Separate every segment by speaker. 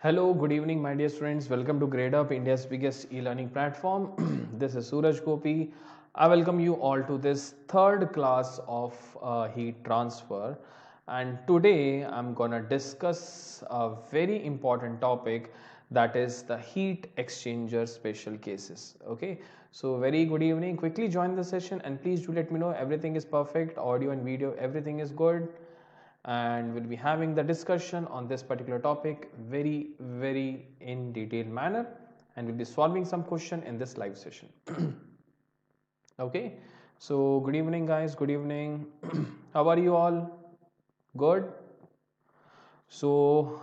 Speaker 1: Hello, good evening, my dear students. Welcome to Gradeup, India's biggest e-learning platform. This is Suraj Gopi. I welcome you all to this third class of heat transfer. And today I'm gonna discuss a very important topic, that is the heat exchanger special cases. Okay, so very good evening. Quickly join the session and please do let me know everything is perfect, audio and video, everything is good, and we'll be having the discussion on this particular topic very in detailed manner, and we'll be solving some question in this live session. Okay, so good evening guys, good evening. How are you all? Good. So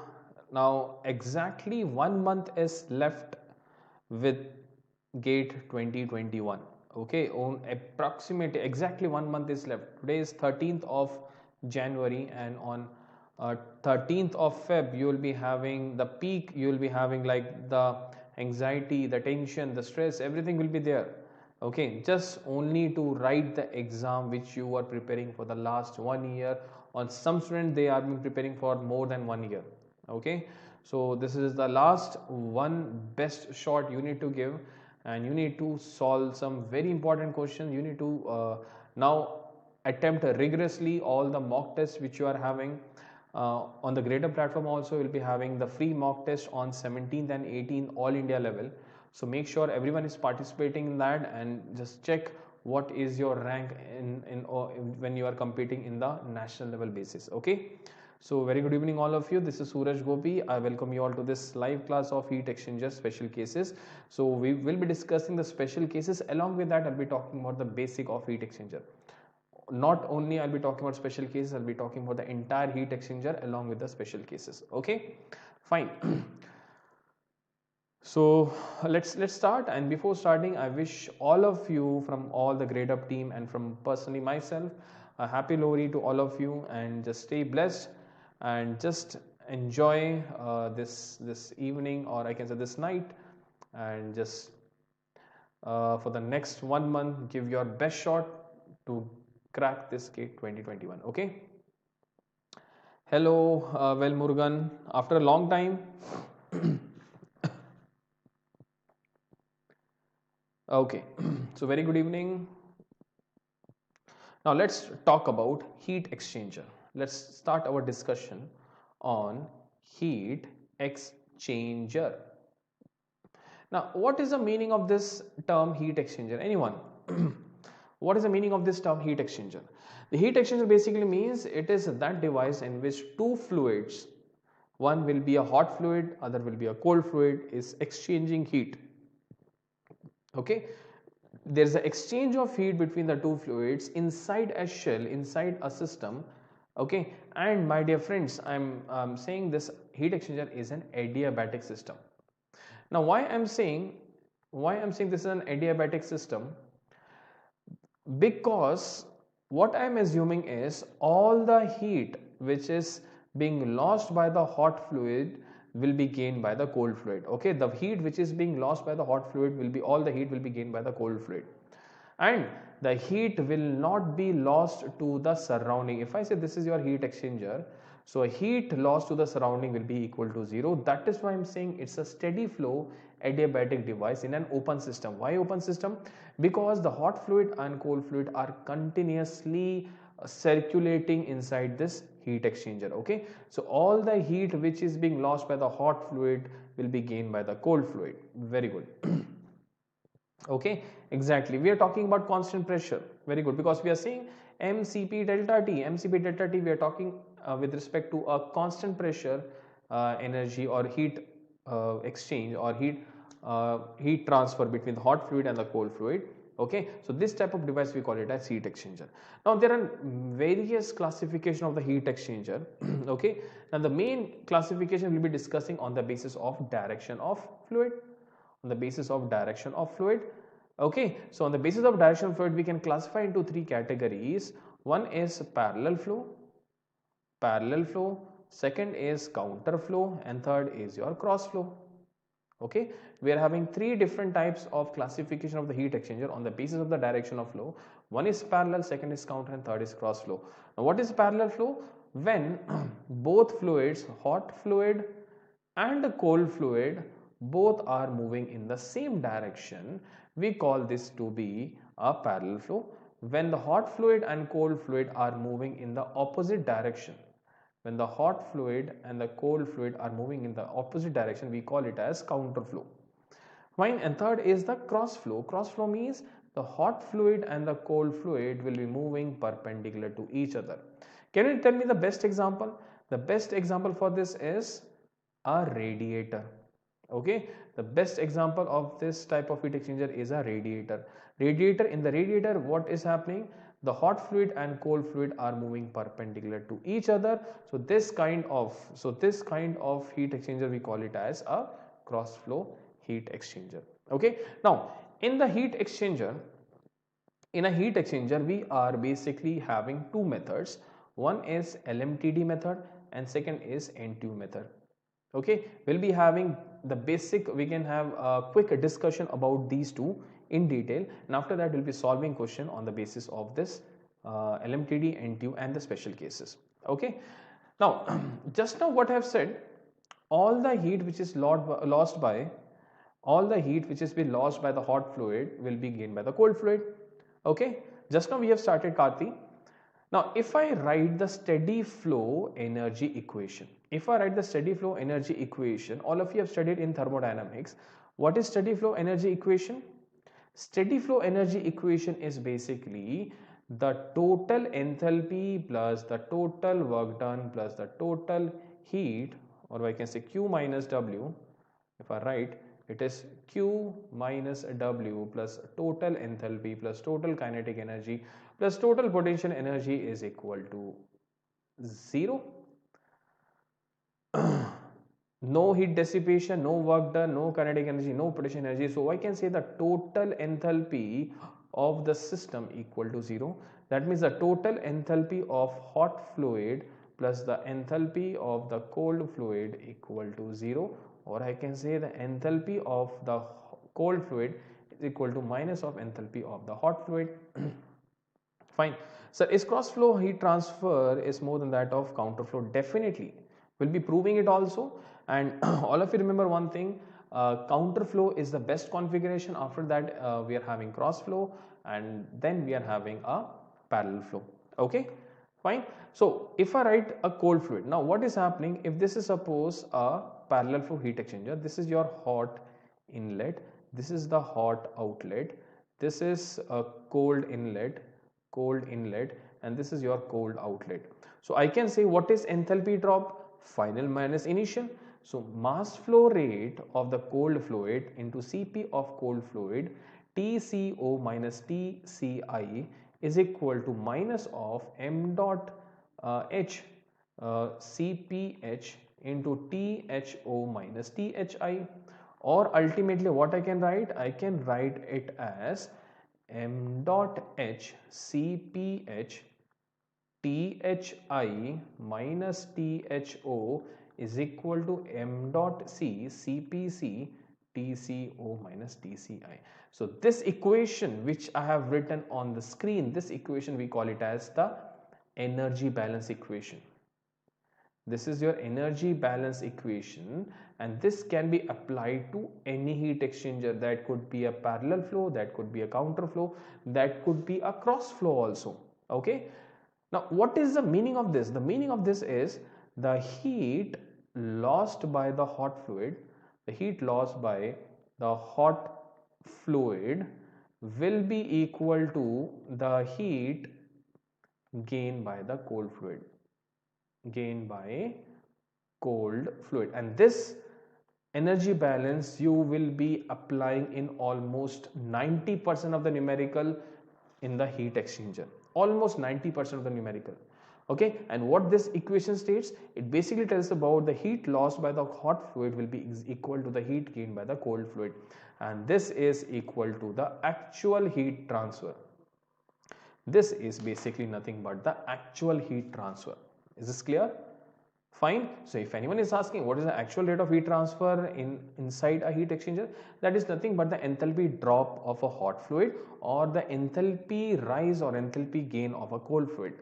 Speaker 1: now exactly 1 month is left with gate 2021. Okay, on approximately exactly 1 month is left. Today is 13th of January, and on 13th of Feb you will be having the peak. You will be having like the anxiety, the tension, the stress, everything will be there. Okay, just only to write the exam which you were preparing for the last 1 year. On some students they are been preparing for more than 1 year. Okay, so this is the last one best shot you need to give, and you need to solve some very important questions. You need to now attempt rigorously all the mock tests which you are having. On the Gradeup platform also will be having the free mock test on 17th and 18th all India level. So make sure everyone is participating in that, and just check what is your rank in when you are competing in the national level basis. Okay, so very good evening all of you. This is Suraj Gopi. I welcome you all to this live class of heat exchanger special cases. So we will be discussing the special cases. Along with that, I'll be talking about the basic of heat exchanger. Not only I'll be talking about special cases, I'll be talking about the entire heat exchanger along with the special cases. Okay, fine. So let's start, and before starting I wish all of you from all the Gradeup team and from personally myself a happy Lohri to all of you, and just stay blessed and just enjoy this evening, or I can say this night, and just for the next 1 month give your best shot to crack this gate 2021. Okay, hello, well Murugan, after a long time. Okay, so very good evening. Now let's talk about heat exchanger. Let's start our discussion on heat exchanger. Now, what is the meaning of this term heat exchanger? Anyone? What is the meaning of this term heat exchanger? The heat exchanger basically means it is that device in which two fluids, one will be a hot fluid, other will be a cold fluid, is exchanging heat. Okay, there is an exchange of heat between the two fluids inside a shell, inside a system. Okay, and my dear friends, I'm saying this heat exchanger is an adiabatic system. Now why I'm saying this is an adiabatic system, because what I'm assuming is all the heat which is being lost by the hot fluid will be gained by the cold fluid. Okay, the heat which is being lost by the hot fluid will be, all the heat will be gained by the cold fluid, and the heat will not be lost to the surrounding. If I say this is your heat exchanger, so heat loss to the surrounding will be equal to 0. That is why I'm saying it's a steady flow adiabatic device in an open system. Why open system? Because the hot fluid and cold fluid are continuously circulating inside this heat exchanger. Okay, so all the heat which is being lost by the hot fluid will be gained by the cold fluid. Very good. Okay, exactly, we are talking about constant pressure. Very good, because we are saying mcp delta t. Mcp delta t, we are talking with respect to a constant pressure energy or heat exchange or heat transfer between the hot fluid and the cold fluid. Okay, so this type of device we call it as heat exchanger. Now there are various classification of the heat exchanger. Okay, now the main classification we'll be discussing on the basis of direction of fluid. On the basis of direction of fluid. Okay, so on the basis of direction of fluid we can classify into three categories. One is parallel flow, second is counter flow, and third is your cross flow. Okay, we are having three different types of classification of the heat exchanger on the basis of the direction of flow. One is parallel, second is counter, and third is cross flow. Now what is parallel flow? When both fluids, hot fluid and the cold fluid both are moving in the same direction, we call this to be a parallel flow. When the hot fluid and cold fluid are moving in the opposite direction, when the hot fluid and the cold fluid are moving in the opposite direction, we call it as counter flow. Fine. And third is the cross flow. Cross flow means the hot fluid and the cold fluid will be moving perpendicular to each other. Can you tell me the best example? The best example for this is a radiator. Okay, the best example of this type of heat exchanger is a radiator. In the radiator, what is happening? The hot fluid and cold fluid are moving perpendicular to each other. So this kind of heat exchanger, we call it as a cross flow heat exchanger. Okay, now in a heat exchanger we are basically having two methods. One is LMTD method and second is NTU method. Okay, we'll be having the basic, we can have a quick discussion about these two in detail, and after that we'll be solving question on the basis of this LMTD, NTU and the special cases. Okay, now just now what I have said, all the heat which is lost by the hot fluid will be gained by the cold fluid. Okay, just now we have started, Karthi. Now if I write the steady flow energy equation, all of you have studied in thermodynamics. What is steady flow energy equation? Steady flow energy equation is basically the total enthalpy plus the total work done plus the total heat, or I can say Q minus W. If I write, it is Q minus W plus total enthalpy plus total kinetic energy plus total potential energy is equal to 0. No heat dissipation, no work done, no kinetic energy, no potential energy. So I can say the total enthalpy of the system equal to 0. That means the total enthalpy of hot fluid plus the enthalpy of the cold fluid equal to 0, or I can say the enthalpy of the cold fluid is equal to minus of enthalpy of the hot fluid. Fine. So is cross flow heat transfer is more than that of counter flow? Definitely. We'll be proving it also. And all of you remember one thing, counter flow is the best configuration. After that we are having cross flow, and then we are having a parallel flow. Okay, fine. So if I write a cold fluid, now what is happening if this is suppose a parallel flow heat exchanger? This is your hot inlet, this is the hot outlet, this is a cold inlet, and this is your cold outlet. So I can say what is enthalpy drop? Final minus initial. So mass flow rate of the cold fluid into Cp of cold fluid, Tco minus Tci is equal to minus of m dot h Cph into Tho minus Thi, or ultimately what I can write? I can write it as m dot h Cph Thi minus Tho is equal to m dot c Cpc Tco minus Tci. So this equation which I have written on the screen, this equation we call it as the energy balance equation. This is your energy balance equation, and this can be applied to any heat exchanger. That could be a parallel flow, that could be a counter flow, that could be a cross flow also. Okay. Now what is the meaning of this? The meaning of this is the heat lost by the hot fluid, will be equal to the heat gained by the cold fluid, and this energy balance you will be applying in almost 90% of the numerical in the heat exchanger, almost 90% of the numerical. Okay, and what this equation states, it basically tells about the heat lost by the hot fluid will be equal to the heat gained by the cold fluid, and this is equal to the actual heat transfer. This is basically nothing but the actual heat transfer. Is this clear? Fine. So if anyone is asking what is the actual rate of heat transfer inside a heat exchanger, that is nothing but the enthalpy drop of a hot fluid or the enthalpy rise or enthalpy gain of a cold fluid.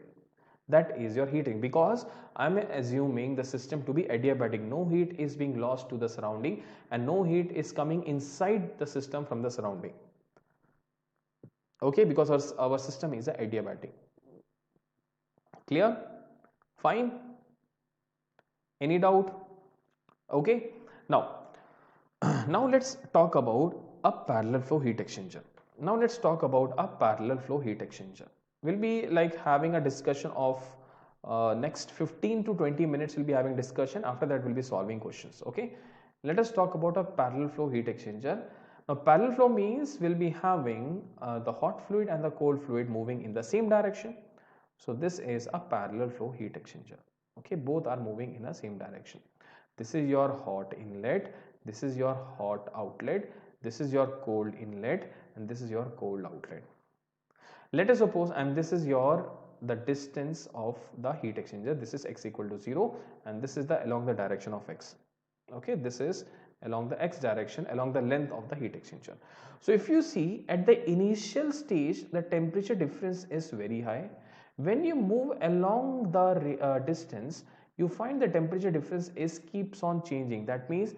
Speaker 1: That is your heating, because I'm assuming the system to be adiabatic. No heat is being lost to the surrounding and no heat is coming inside the system from the surrounding. Okay, because our system is adiabatic. Clear? Fine. Any doubt? Okay. Now, now let's talk about a parallel flow heat exchanger. Now let's talk about a parallel flow heat exchanger. We'll be like having a discussion of next 15 to 20 minutes. We'll be having discussion. After that, we'll be solving questions. Okay. Let us talk about a parallel flow heat exchanger. Now, parallel flow means we'll be having the hot fluid and the cold fluid moving in the same direction. So this is a parallel flow heat exchanger. Okay, both are moving in the same direction. This is your hot inlet, this is your hot outlet, this is your cold inlet, and this is your cold outlet. Let us suppose, and this is your the distance of the heat exchanger. This is x equal to 0, and this is the along the direction of x. Okay, this is along the x direction, along the length of the heat exchanger. So if you see at the initial stage, the temperature difference is very high. When you move along the distance, you find the temperature difference is keeps on changing. That means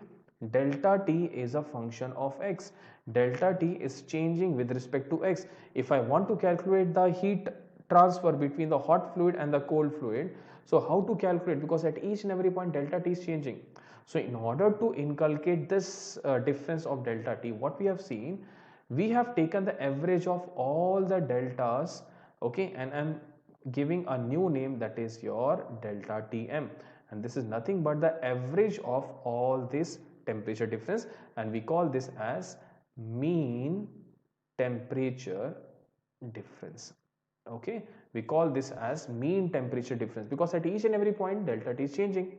Speaker 1: delta T is a function of x. Delta T is changing with respect to x. If I want to calculate the heat transfer between the hot fluid and the cold fluid, so how to calculate? Because at each and every point delta T is changing. So in order to inculcate this difference of delta T, what we have seen, we have taken the average of all the deltas, okay, and I'm giving a new name, that is your delta Tm, and this is nothing but the average of all this temperature difference, and we call this as mean temperature difference. Okay, we call this as mean temperature difference because at each and every point delta T is changing.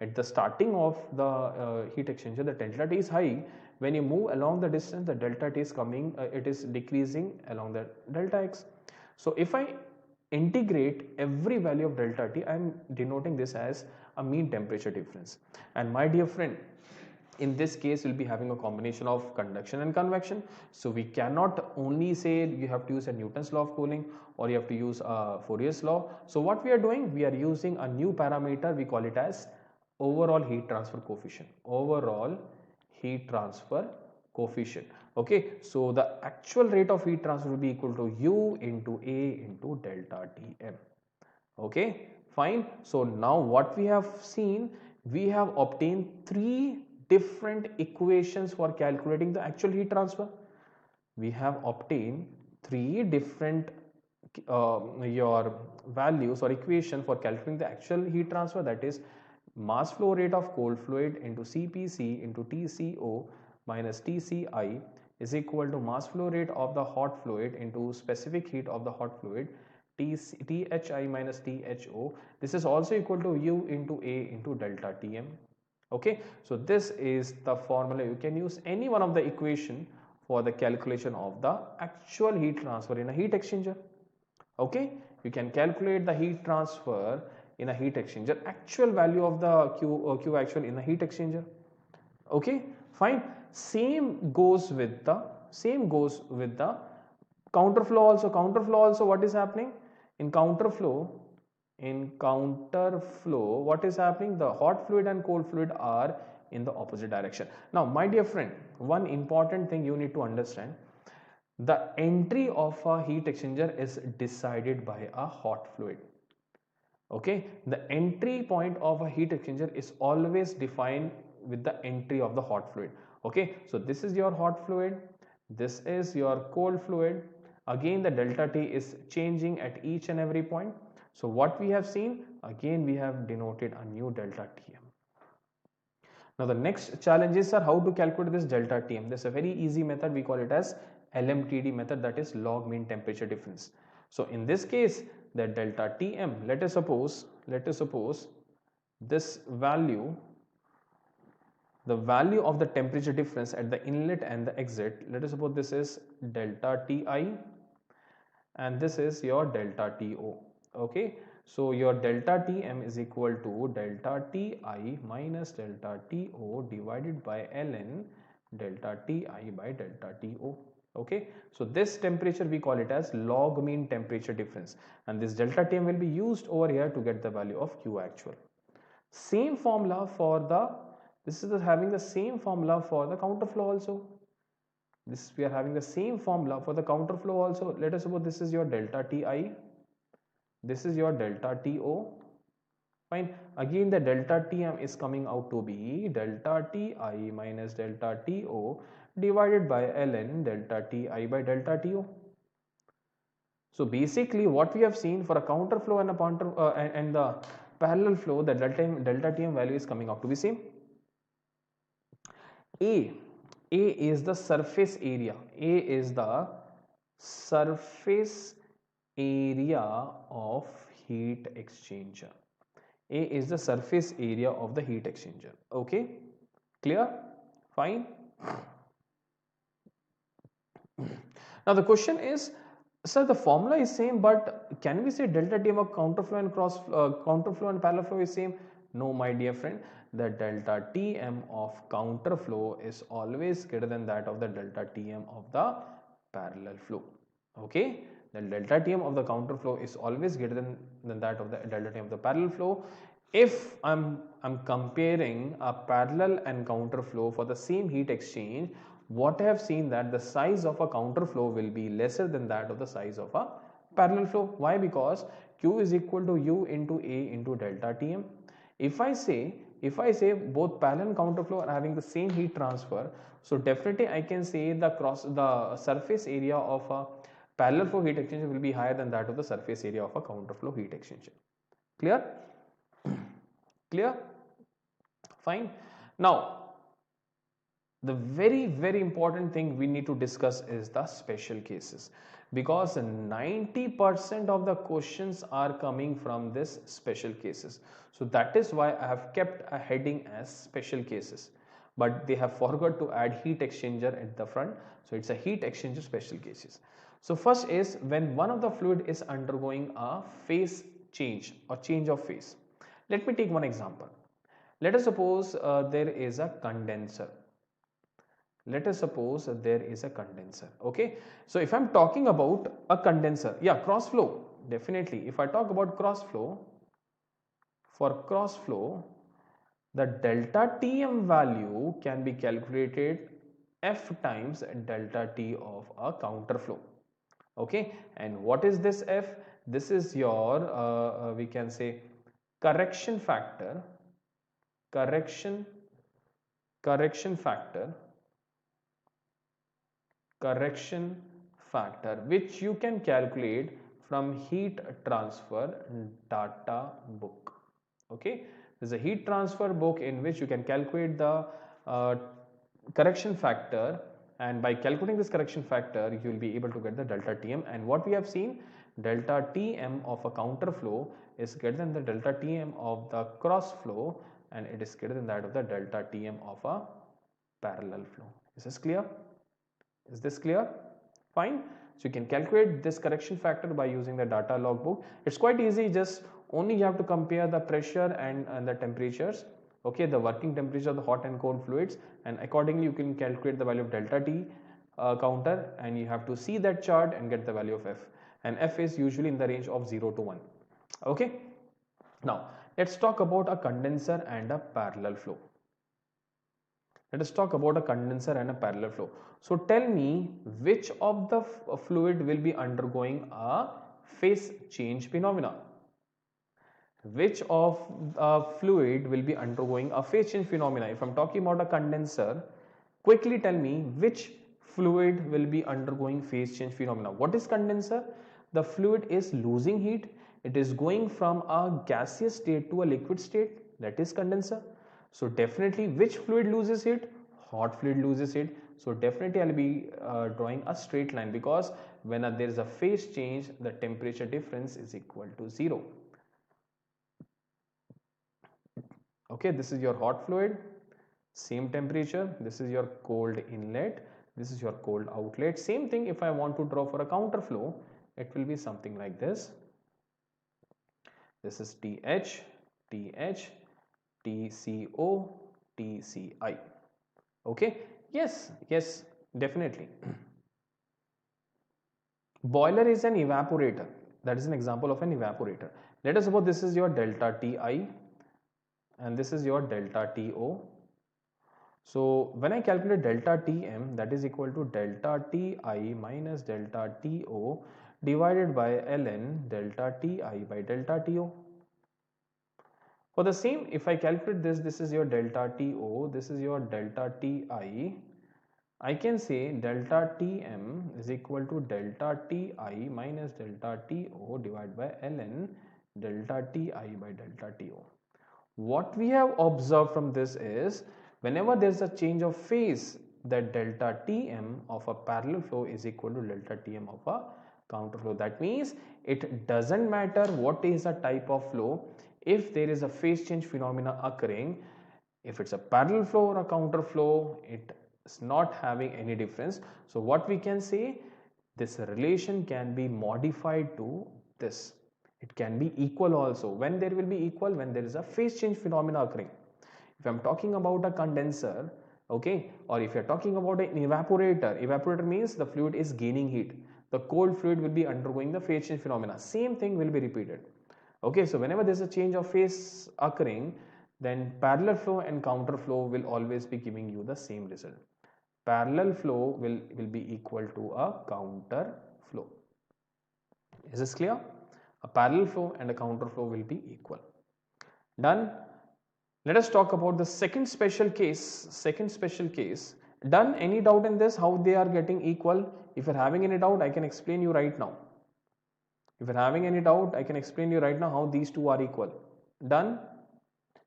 Speaker 1: At the starting of the heat exchanger, the delta T is high. When you move along the distance, the delta T is coming, it is decreasing along the delta x. So if I integrate every value of delta T, I am denoting this as a mean temperature difference. And my dear friend, in this case we'll be having a combination of conduction and convection. So we cannot only say you have to use a Newton's law of cooling or you have to use Fourier's law. So what we are doing, we are using a new parameter, we call it as overall heat transfer coefficient. Overall heat transfer coefficient. Okay, so the actual rate of heat transfer will be equal to U into A into delta Tm. Okay, fine. So now what we have seen, we have obtained three different equations for calculating the actual heat transfer. We have obtained three different your values or equation for calculating the actual heat transfer, that is mass flow rate of cold fluid into CPC into TCO minus TCI is equal to mass flow rate of the hot fluid into specific heat of the hot fluid THI minus THO. This is also equal to U into A into delta Tm. Okay, so this is the formula. You can use any one of the equation for the calculation of the actual heat transfer in a heat exchanger. Okay, you can calculate the heat transfer in a heat exchanger, actual value of the Q actual in a heat exchanger. Okay, fine. Same goes with the counterflow also. Counterflow also, what is happening in counterflow? In counterflow, what is happening? The hot fluid and cold fluid are in the opposite direction. Now, my dear friend, one important thing you need to understand: the entry of a heat exchanger is decided by a hot fluid. Okay, the entry point of a heat exchanger is always defined with the entry of the hot fluid. Okay, so this is your hot fluid, this is your cold fluid. Again, the delta T is changing at each and every point. So what we have seen, again we have denoted a new delta Tm. Now the next challenges are how to calculate this delta Tm. This is a very easy method, we call it as LMTD method, that is log mean temperature difference. So in this case, the delta Tm, let us suppose this value, the value of the temperature difference at the inlet and the exit, let us suppose this is delta Ti and this is your delta To. Okay, so your delta Tm is equal to delta Ti minus delta To divided by ln delta Ti by delta To. Okay, so this temperature we call it as log mean temperature difference, and this delta Tm will be used over here to get the value of Q actual. Same formula for the, this is having the same formula for the counterflow also. This we are having the same formula for the counterflow also. Let us suppose this is your delta Ti, this is your delta To. Fine. Again, the delta Tm is coming out to be delta Ti minus delta To divided by ln delta Ti by delta To. So basically, what we have seen for a counterflow and and the parallel flow, the delta Tm value is coming out to be same. A is the surface area. A is the surface area of heat exchanger. A is the surface area of the heat exchanger. Okay, clear? Fine. Now the question is, sir, the formula is same, but can we say delta Tm of counterflow and counterflow and parallel flow is same? No, my dear friend. The delta Tm of counterflow is always greater than that of the delta Tm of the parallel flow. Okay, the delta Tm of the counterflow is always greater than that of the delta Tm of the parallel flow. If I'm comparing a parallel and counterflow for the same heat exchange, what I have seen that the size of a counterflow will be lesser than that of the size of a parallel flow. Why? Because Q is equal to U into A into delta Tm. If I say both parallel and counterflow are having the same heat transfer, so definitely I can say the surface area of a parallel flow heat exchanger will be higher than that of the surface area of a counterflow heat exchanger. Clear? Clear? Fine. Now, the very important thing we need to discuss is the special cases, because 90% of the questions are coming from this special cases. So that is why I have kept a heading as special cases, but they have forgot to add heat exchanger at the front. So it's a heat exchanger special cases. So first is when one of the fluid is undergoing a phase change or change of phase. Let me take one example. Let us suppose there is a condenser. Let us suppose there is a condenser. Okay, so if I'm talking about a condenser, yeah, cross flow, definitely. If I talk about cross flow, for cross flow, the delta Tm value can be calculated F times delta T of a counterflow. Okay, and what is this F? This is your we can say correction factor, correction factor, which you can calculate from heat transfer data book. Okay, there's a heat transfer book in which you can calculate the correction factor, and by calculating this correction factor you will be able to get the delta Tm. And what we have seen, delta Tm of a counterflow is greater than the delta Tm of the cross flow, and it is greater than that of the delta Tm of a parallel flow. Is this clear? Is this clear? Fine. So you can calculate this correction factor by using the data logbook. It's quite easy, just only you have to compare the pressure and the temperatures, okay, the working temperature of the hot and cold fluids, and accordingly you can calculate the value of delta T counter, and you have to see that chart and get the value of F, and F is usually in the range of 0 to 1. Okay, now let's talk about a condenser and a parallel flow. Let us talk about a condenser and a parallel flow. So tell me which of the fluid will be undergoing a phase change phenomena. Which of the fluid will be undergoing a phase change phenomena? If I'm talking about a condenser, quickly tell me which fluid will be undergoing phase change phenomena. What is condenser? The fluid is losing heat. It is going from a gaseous state to a liquid state. That is condenser. So definitely which fluid loses heat? Hot fluid loses heat. So definitely I'll be drawing a straight line, because when there is a phase change, the temperature difference is equal to 0. Okay, this is your hot fluid, same temperature. This is your cold inlet, this is your cold outlet. Same thing if I want to draw for a counterflow, it will be something like this. This is TH, TH, TCO, TCI. Okay, yes, definitely. Boiler is an evaporator. That is an example of an evaporator. Let us suppose this is your delta Ti and this is your delta To. So when I calculate delta Tm, that is equal to delta Ti minus delta To divided by ln delta Ti by delta To. For the same, if I calculate this, this is your delta To, this is your delta Ti. I can say delta Tm is equal to delta Ti minus delta To divided by ln delta Ti by delta To. What we have observed from this is whenever there is a change of phase, that delta Tm of a parallel flow is equal to delta Tm of a counter flow. That means it doesn't matter what is the type of flow, if there is a phase change phenomena occurring, if it's a parallel flow or a counter flow, it is not having any difference. So what we can say, this relation can be modified to this. It can be equal also. When there will be equal? When there is a phase change phenomena occurring. If I am talking about a condenser, okay, or if you are talking about an evaporator means the fluid is gaining heat. The cold fluid will be undergoing the phase change phenomena. Same thing will be repeated. Okay, so whenever there is a change of phase occurring, then parallel flow and counter flow will always be giving you the same result. Parallel flow will be equal to a counter flow. Is this clear? A parallel flow and a counter flow will be equal. Done. Let us talk about the second special case. Done. Any doubt in this, how they are getting equal? If you are having any doubt, I can explain you right now. If you are having any doubt, I can explain you right now how these two are equal. Done.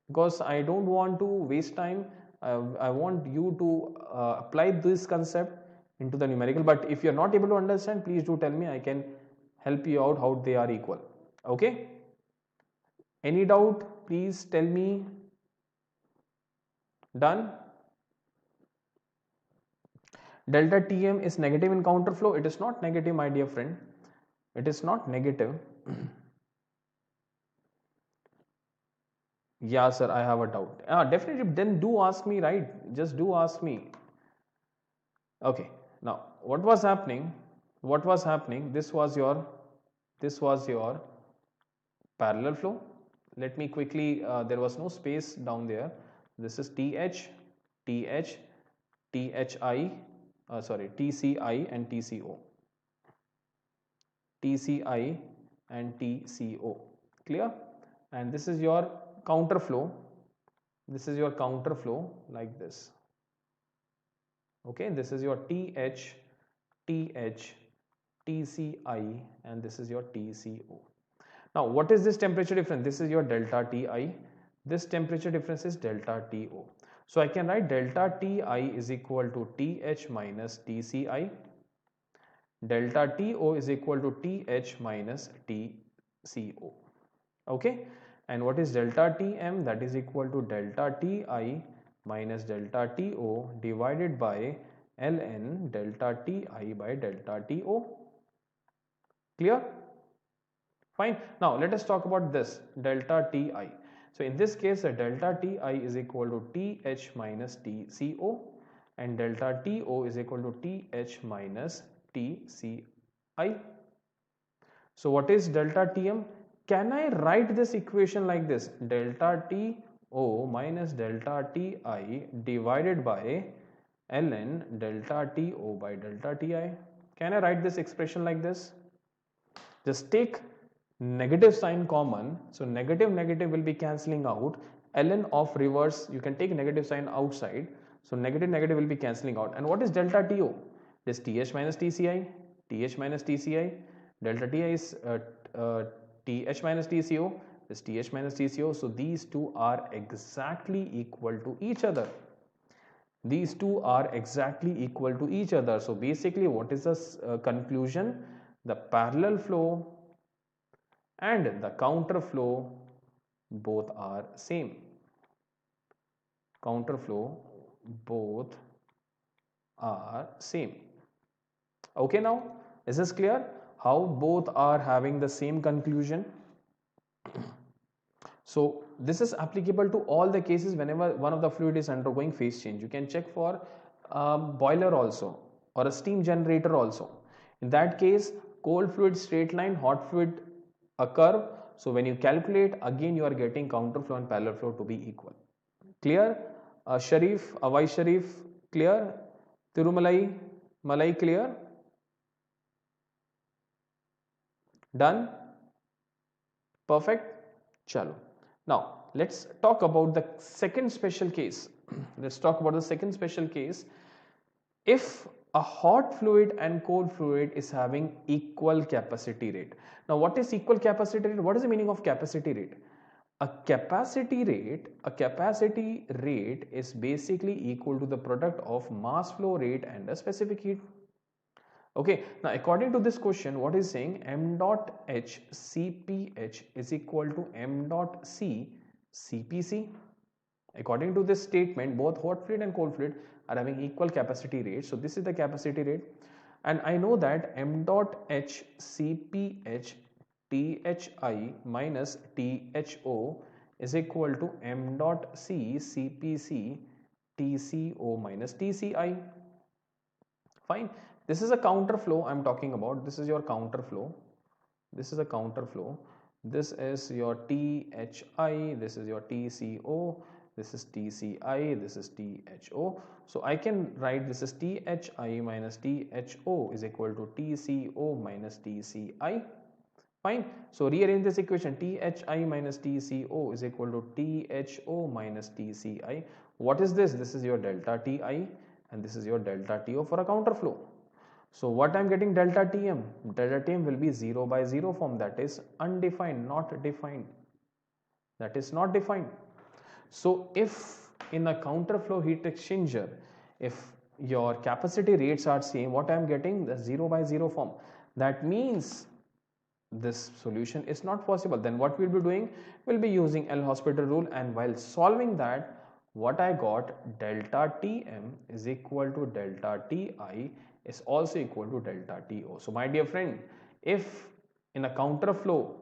Speaker 1: Because I don't want to waste time. I want you to apply this concept into the numerical. But if you are not able to understand, please do tell me. I can help you out how they are equal. Okay. Any doubt? Please tell me. Done. Delta Tm is negative in counter flow. It is not negative, my dear friend. It is not negative. Yeah, sir, I have a doubt. Definitely, then do ask me, right? Just do ask me. Okay. Now, what was happening? This was your parallel flow. Let me quickly. There was no space down there. This is TH, TH, THI. Sorry, TCI and TCO. TCI and TCO. Clear? And this is your counter flow. This is your counter flow like this. Okay, this is your TH, TH, TCI, and this is your TCO. Now, what is this temperature difference? This is your delta Ti. This temperature difference is delta To. So I can write delta Ti is equal to TH minus TCI. Delta To is equal to TH minus TCO. Okay. And what is delta Tm? That is equal to delta Ti minus delta To divided by ln delta Ti by delta To. Clear? Fine. Now let us talk about this delta Ti. So in this case, the delta Ti is equal to Th minus Tco and delta To is equal to Th minus Tci. So what is delta Tm? Can I write this equation like this? Delta To minus delta Ti divided by ln delta To by delta Ti. Can I write this expression like this? Just take negative sign common. So negative will be cancelling out. Ln of reverse, you can take negative sign outside. So negative will be cancelling out. And what is delta To? This Th minus Tci. Th minus Tci. Delta Ti is Th minus Tco. This Th minus Tco. So these two are exactly equal to each other. These two are exactly equal to each other. So basically, what is the conclusion? The parallel flow and the counter flow both are same. Counter flow both are same. Okay, now is this clear? How both are having the same conclusion? So this is applicable to all the cases whenever one of the fluid is undergoing phase change. You can check for boiler also or a steam generator also. In that case, cold fluid straight line, hot fluid a curve. So when you calculate, again you are getting counter flow and parallel flow to be equal. Clear? Sharif, Awai Sharif, clear? Tirumalai, Malai, clear? Done? Perfect? Chalo. Now, let's talk about the second special case. Let's talk about the second special case. If a hot fluid and cold fluid is having equal capacity rate. Now, what is equal capacity rate? What is the meaning of capacity rate? A capacity rate is basically equal to the product of mass flow rate and a specific heat. Okay, now according to this question, what is saying? M dot H CPH is equal to M dot C CPC. According to this statement, both hot fluid and cold fluid are having equal capacity rate. So this is the capacity rate, and I know that M dot H CPH THI minus THO is equal to M dot C CPC TCO minus TCI. Fine. This is a counter flow I'm talking about. This is your counter flow. This is a counter flow. This is your THI. This is your TCO. This is TCI. This is THO. So I can write this is THI minus THO is equal to TCO minus TCI. Fine. So rearrange this equation. THI minus TCO is equal to THO minus TCI. What is this? This is your delta TI and this is your delta TO for a counter flow. So what I am getting delta Tm? Delta Tm will be 0 by 0 form, that is undefined, not defined. That is not defined. So if in a counter flow heat exchanger, if your capacity rates are same, what I am getting? The 0 by 0 form. That means this solution is not possible. Then what we'll be doing? We'll be using L'Hospital rule, and while solving that, what I got, delta Tm is equal to delta Ti is also equal to delta TO. So my dear friend, if in a counter flow,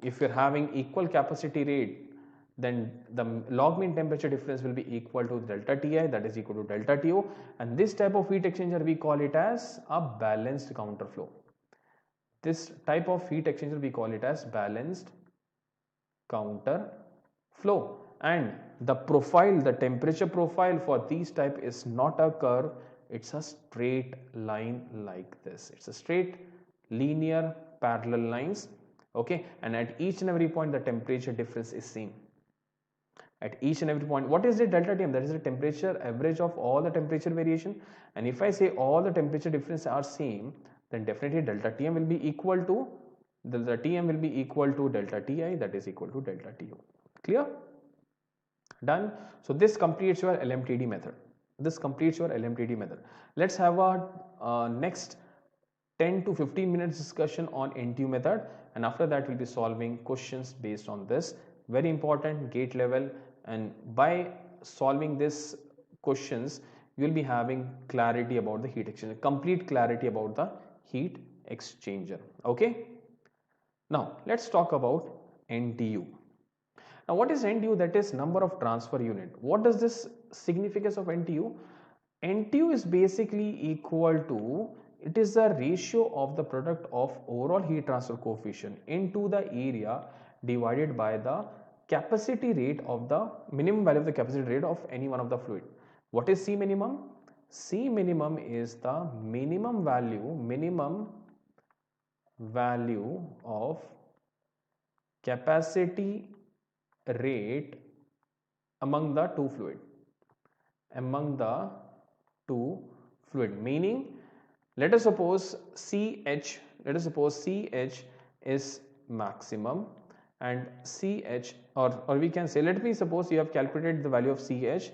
Speaker 1: if you're having equal capacity rate, then the log mean temperature difference will be equal to delta Ti, that is equal to delta TO, and this type of heat exchanger we call it as a balanced counter flow. This type of heat exchanger we call it as balanced counter flow, and the profile, the temperature profile for these type is not a curve, it's a straight line like this. It's a straight linear parallel lines. Okay, and at each and every point the temperature difference is same. At each and every point, what is the delta Tm? That is the temperature average of all the temperature variation, and if I say all the temperature difference are same, then definitely delta Tm will be equal to delta Ti, that is equal to delta To. Clear? Done. So this completes your LMTD method. Let's have a next 10 to 15 minutes discussion on NTU method, and after that we'll be solving questions based on this very important gate level, and by solving this questions you'll be having clarity about the heat exchanger, complete clarity about the heat exchanger. Okay, now let's talk about NTU. Now what is NTU? That is number of transfer unit. What does this significance of NTU? NTU is basically equal to, it is the ratio of the product of overall heat transfer coefficient into the area divided by the capacity rate of the minimum value of the capacity rate of any one of the fluid. What is C minimum? C minimum is the minimum value of capacity rate among the two fluid, meaning let us suppose CH is maximum and CH, or we can say, let me suppose you have calculated the value of CH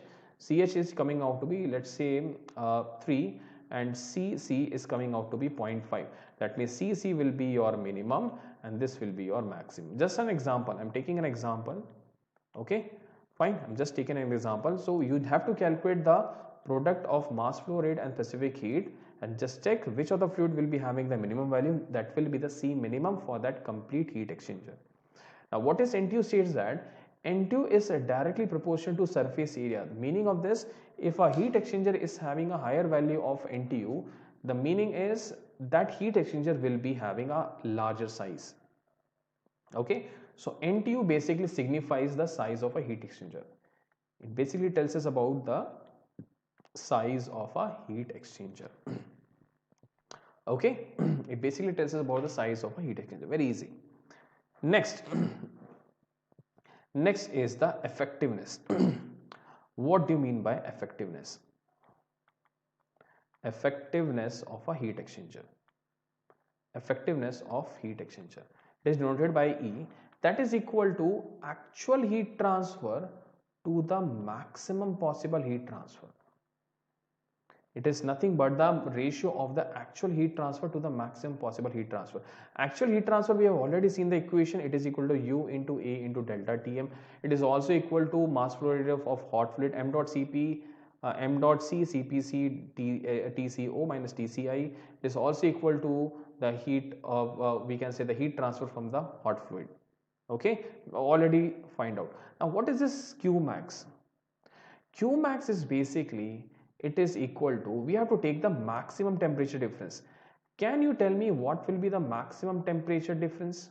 Speaker 1: is coming out to be, let's say 3, and CC is coming out to be 0.5. That means CC will be your minimum and this will be your maximum. Just an example, I'm taking an example. Okay, fine, I'm just taking an example. So you'd have to calculate the product of mass flow rate and specific heat and just check which of the fluid will be having the minimum value. That will be the C minimum for that complete heat exchanger. Now what is NTU states that NTU is directly proportional to surface area. Meaning of this, if a heat exchanger is having a higher value of NTU, the meaning is that heat exchanger will be having a larger size. Okay, so NTU basically signifies the size of a heat exchanger. It basically tells us about the size of a heat exchanger. Okay, it basically tells us about the size of a heat exchanger. Very easy. Next, next is the effectiveness. What do you mean by effectiveness? Effectiveness of a heat exchanger. Effectiveness of heat exchanger. It is denoted by E, that is equal to actual heat transfer to the maximum possible heat transfer. It is nothing but the ratio of the actual heat transfer to the maximum possible heat transfer. Actual heat transfer, we have already seen the equation. It is equal to U into A into delta Tm. It is also equal to mass flow rate of hot fluid m dot Cp m dot C Cpc Tco minus Tci. It is also equal to the heat of we can say the heat transfer from the hot fluid. Okay, already find out. Now what is this Q max? Q max is basically, it is equal to, we have to take the maximum temperature difference. Can you tell me what will be the maximum temperature difference?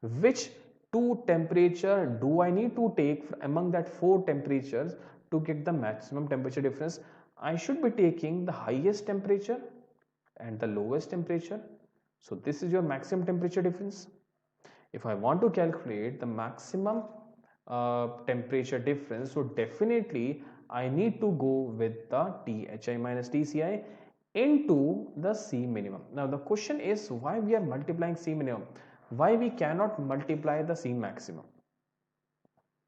Speaker 1: Which two temperature do I need to take among that four temperatures to get the maximum temperature difference? I should be taking the highest temperature and the lowest temperature. So this is your maximum temperature difference. If I want to calculate the maximum temperature difference, so definitely I need to go with the Thi minus Tci into the C minimum. Now the question is, why we are multiplying C minimum? Why we cannot multiply the C maximum?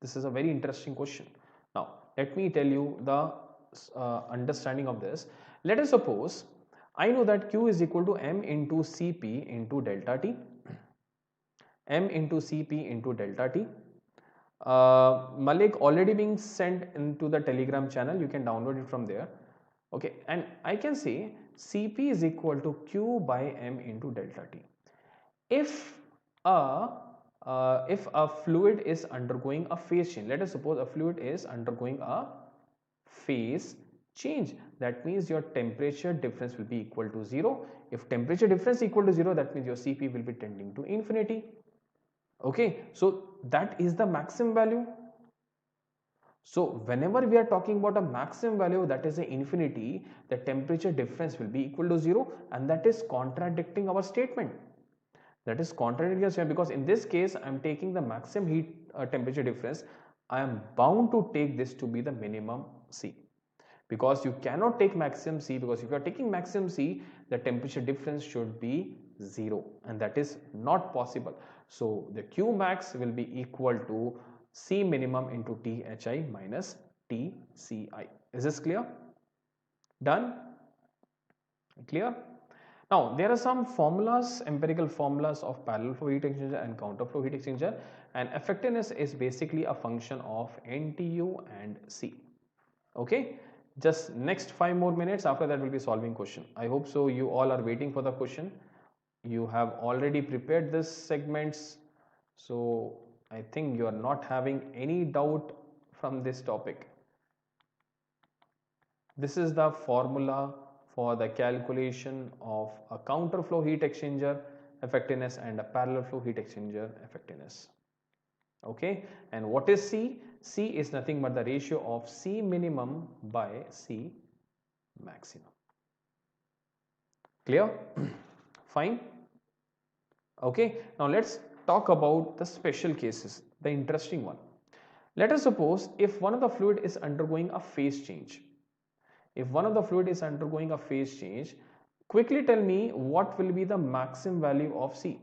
Speaker 1: This is a very interesting question. Now let me tell you the understanding of this. Let us suppose I know that Q is equal to M into Cp into delta T. M into Cp into delta T. Malik already being sent into the Telegram channel. You can download it from there. Okay, and I can say Cp is equal to Q by M into delta T. If a fluid is undergoing a phase change, let us suppose a fluid is undergoing a phase change, that means your temperature difference will be equal to 0. If temperature difference equal to 0, that means your Cp will be tending to infinity. Okay, so that is the maximum value. So whenever we are talking about a maximum value, that is an infinity, the temperature difference will be equal to 0, and that is contradicting our statement. That is contradicting our statement, because in this case I am taking the maximum heat temperature difference. I am bound to take this to be the minimum C, because you cannot take maximum C, because if you are taking maximum C, the temperature difference should be 0, and that is not possible. So the Q max will be equal to C minimum into Thi minus Tci. Is this clear? Done? Clear? Now there are some formulas, empirical formulas of parallel flow heat exchanger and counter flow heat exchanger, and effectiveness is basically a function of NTU and C. Okay, just next 5 more minutes, after that we'll be solving question. I hope so you all are waiting for the question. You have already prepared this segments, so I think you are not having any doubt from this topic. This is the formula for the calculation of a counter flow heat exchanger effectiveness and a parallel flow heat exchanger effectiveness. Okay, and what is C? C is nothing but the ratio of C minimum by C maximum. Clear? Fine. Okay, now let's talk about the special cases, the interesting one. Let us suppose if one of the fluid is undergoing a phase change. If one of the fluid is undergoing a phase change, quickly tell me what will be the maximum value of C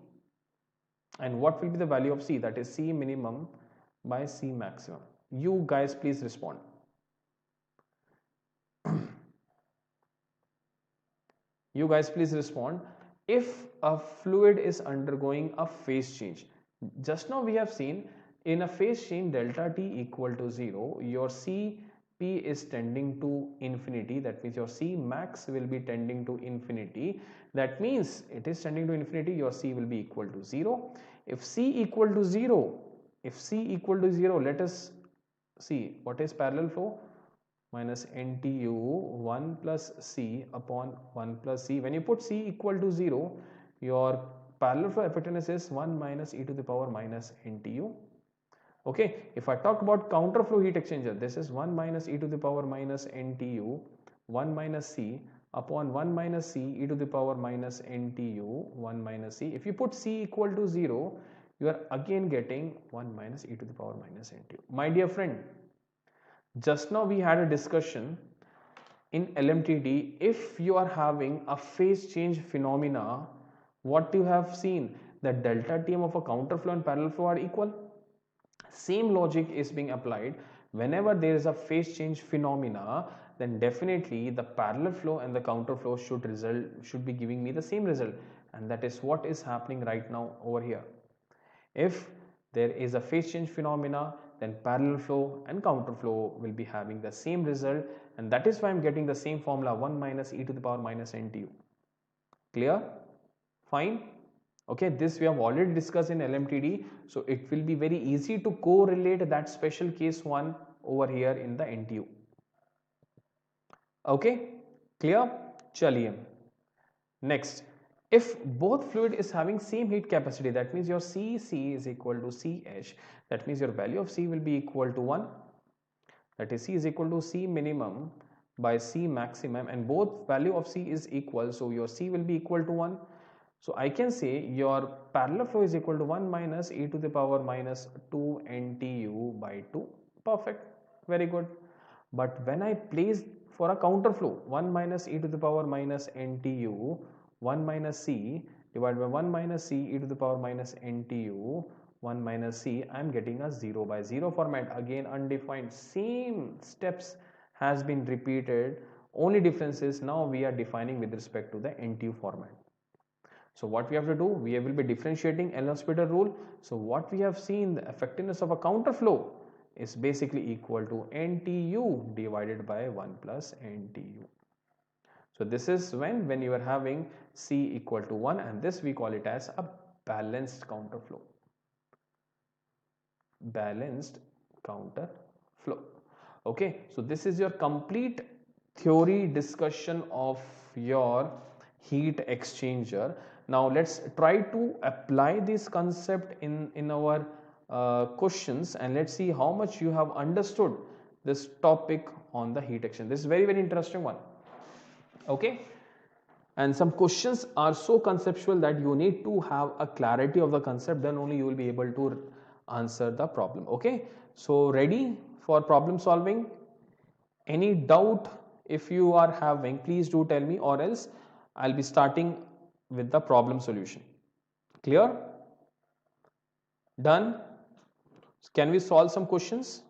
Speaker 1: and what will be the value of C, that is C minimum by C maximum. You guys please respond. You guys please respond. If a fluid is undergoing a phase change, just now we have seen in a phase change delta T equal to 0, your Cp is tending to infinity, that means your C max will be tending to infinity, that means it is tending to infinity, your C will be equal to 0. If C equal to 0, let us see what is parallel flow minus NTU 1 1 plus C upon 1 plus C. When you put C equal to 0, your parallel flow effectiveness is 1 minus e to the power minus NTU. Okay, if I talk about counter flow heat exchanger, this is 1 minus e to the power minus NTU, 1 minus C upon 1 minus C e to the power minus NTU, 1 minus C. If you put C equal to 0, you are again getting 1 minus e to the power minus NTU. My dear friend, just now we had a discussion in LMTD. If you are having a phase change phenomena, what you have seen, that delta Tm of a counter flow and parallel flow are equal. Same logic is being applied. Whenever there is a phase change phenomena, then definitely the parallel flow and the counter flow should be giving me the same result, and that is what is happening right now over here. If there is a phase change phenomena, then parallel flow and counter flow will be having the same result, and that is why I am getting the same formula, 1 minus e to the power minus NTU. Clear? Fine. Okay, this we have already discussed in LMTD, so it will be very easy to correlate that special case one over here in the NTU. Okay, clear? Chaliye. Next, if both fluid is having same heat capacity, that means your CC is equal to CH, that means your value of C will be equal to 1, that is C is equal to C minimum by C maximum, and both value of C is equal, so your C will be equal to 1. So I can say your parallel flow is equal to 1 minus e to the power minus 2 NTU by 2. Perfect, very good. But when I place for a counter flow, 1 minus e to the power minus NTU, 1 minus C divided by 1 minus C e to the power minus NTU, 1 minus C, I am getting a 0 by 0 format, again undefined. Same steps has been repeated, only difference is now we are defining with respect to the NTU format. So what we have to do, we will be differentiating L-Hospital rule. So what we have seen, the effectiveness of a counter flow is basically equal to NTU divided by 1 plus NTU. So this is when you are having C equal to 1, and this we call it as a balanced counter flow. Balanced counter flow. Okay, so this is your complete theory discussion of your heat exchanger. Now let's try to apply this concept in our questions, and let's see how much you have understood this topic on the heat exchanger. This is very interesting one. Okay, and some questions are so conceptual that you need to have a clarity of the concept, then only you will be able to answer the problem. Okay, so ready for problem solving? Any doubt if you are having, please do tell me, or else I'll be starting with the problem solution. Clear? Done? Can we solve some questions?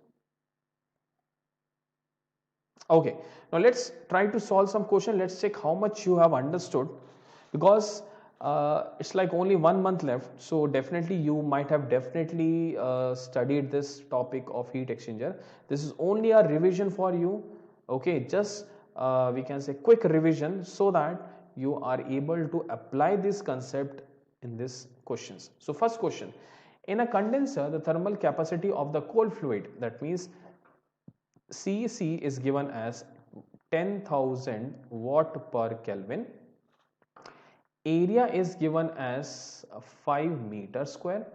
Speaker 1: Okay, now let's try to solve some question. Let's check how much you have understood, because it's like only 1 month left, so definitely you might have studied this topic of heat exchanger. This is only a revision for you. Okay, just we can say quick revision, so that you are able to apply this concept in these questions. So first question, in a condenser, the thermal capacity of the cold fluid, that means CC is given as 10,000 watt per Kelvin. Area is given as 5 meter square.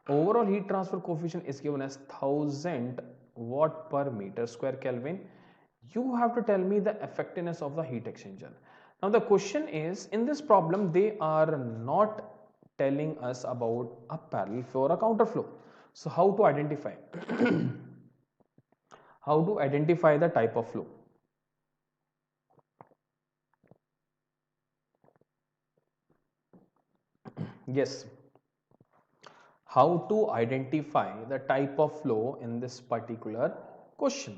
Speaker 1: Overall heat transfer coefficient is given as 1000 watt per meter square Kelvin. You have to tell me the effectiveness of the heat exchanger. Now the question is, in this problem they are not telling us about a parallel flow or a counter flow. So how to identify? How to identify the type of flow? Yes. How to identify the type of flow in this particular question?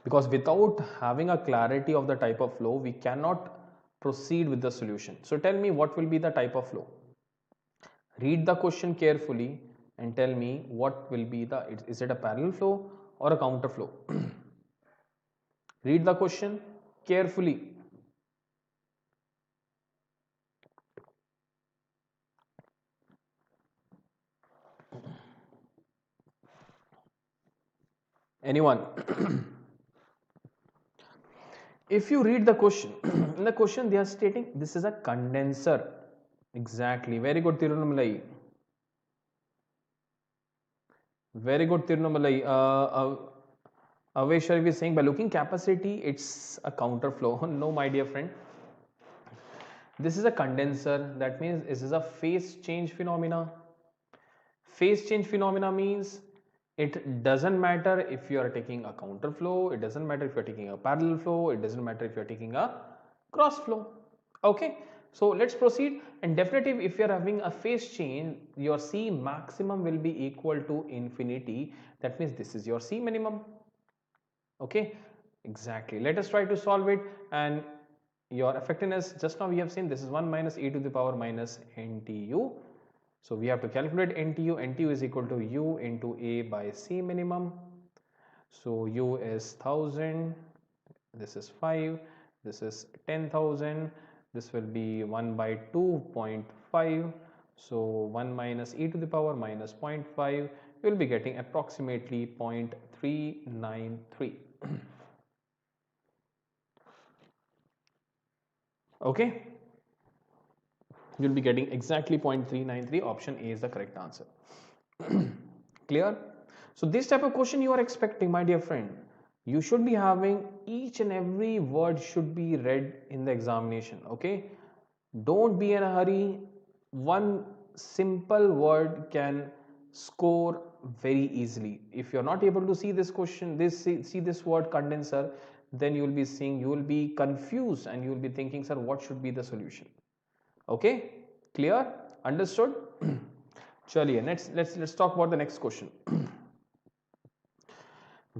Speaker 1: Because without having a clarity of the type of flow, we cannot proceed with the solution. So tell me, what will be the type of flow? Read the question carefully and tell me what will be the, is it a parallel flow or a counter flow? Read the question carefully. Anyone? If you read the question, in the question they are stating this is a condenser. Exactly. Very good, Tirunamalai. Very good, Tirunamalai. Avesh Sharif is saying by looking capacity, it's a counterflow. No, my dear friend. This is a condenser. That means this is a phase change phenomena. Phase change phenomena means it doesn't matter if you are taking a counter flow, it doesn't matter if you are taking a parallel flow, it doesn't matter if you are taking a cross flow. Okay, so let's proceed. And definitely if you are having a phase change, your C maximum will be equal to infinity. That means this is your C minimum. Okay, exactly. Let us try to solve it. And your effectiveness, just now we have seen this is 1 minus e to the power minus NTU. So we have to calculate NTU. NTU is equal to U into A by C minimum. So U is 1000, this is 5, this is 10,000, this will be 1 by 2.5. So 1 minus e to the power minus 0.5, you will be getting approximately 0.393. Okay, you will be getting exactly 0.393. Option A is the correct answer. Clear? So this type of question you are expecting, my dear friend. You should be having each and every word should be read in the examination. Okay, don't be in a hurry. One simple word can score very easily. If you're not able to see this question, see this word condenser, then you will be seeing, you will be confused and you will be thinking, sir, what should be the solution? Okay, clear? Understood? Chaliye, let's talk about the next question.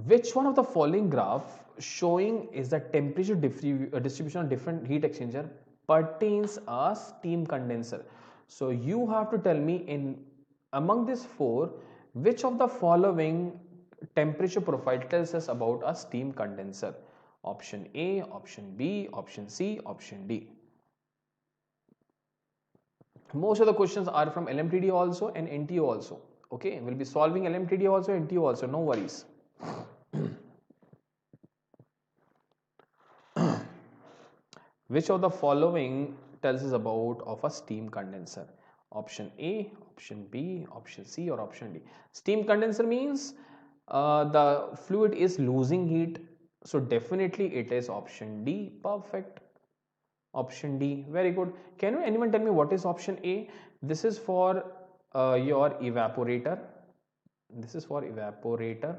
Speaker 1: Which one of the following graph showing is the temperature distribution of different heat exchanger pertains a steam condenser? So you have to tell me in among these four, which of the following temperature profile tells us about a steam condenser? Option A, option B, option C, option D. Most of the questions are from LMTD also and NTU also. Okay, we'll be solving LMTD also, NTU also, no worries. Which of the following tells us about of a steam condenser? Option A, option B, option C, or option D. Steam condenser means the fluid is losing heat. So definitely it is option D. Perfect. Option D. Very good. Can you anyone tell me what is option A? This is for your evaporator. This is for evaporator.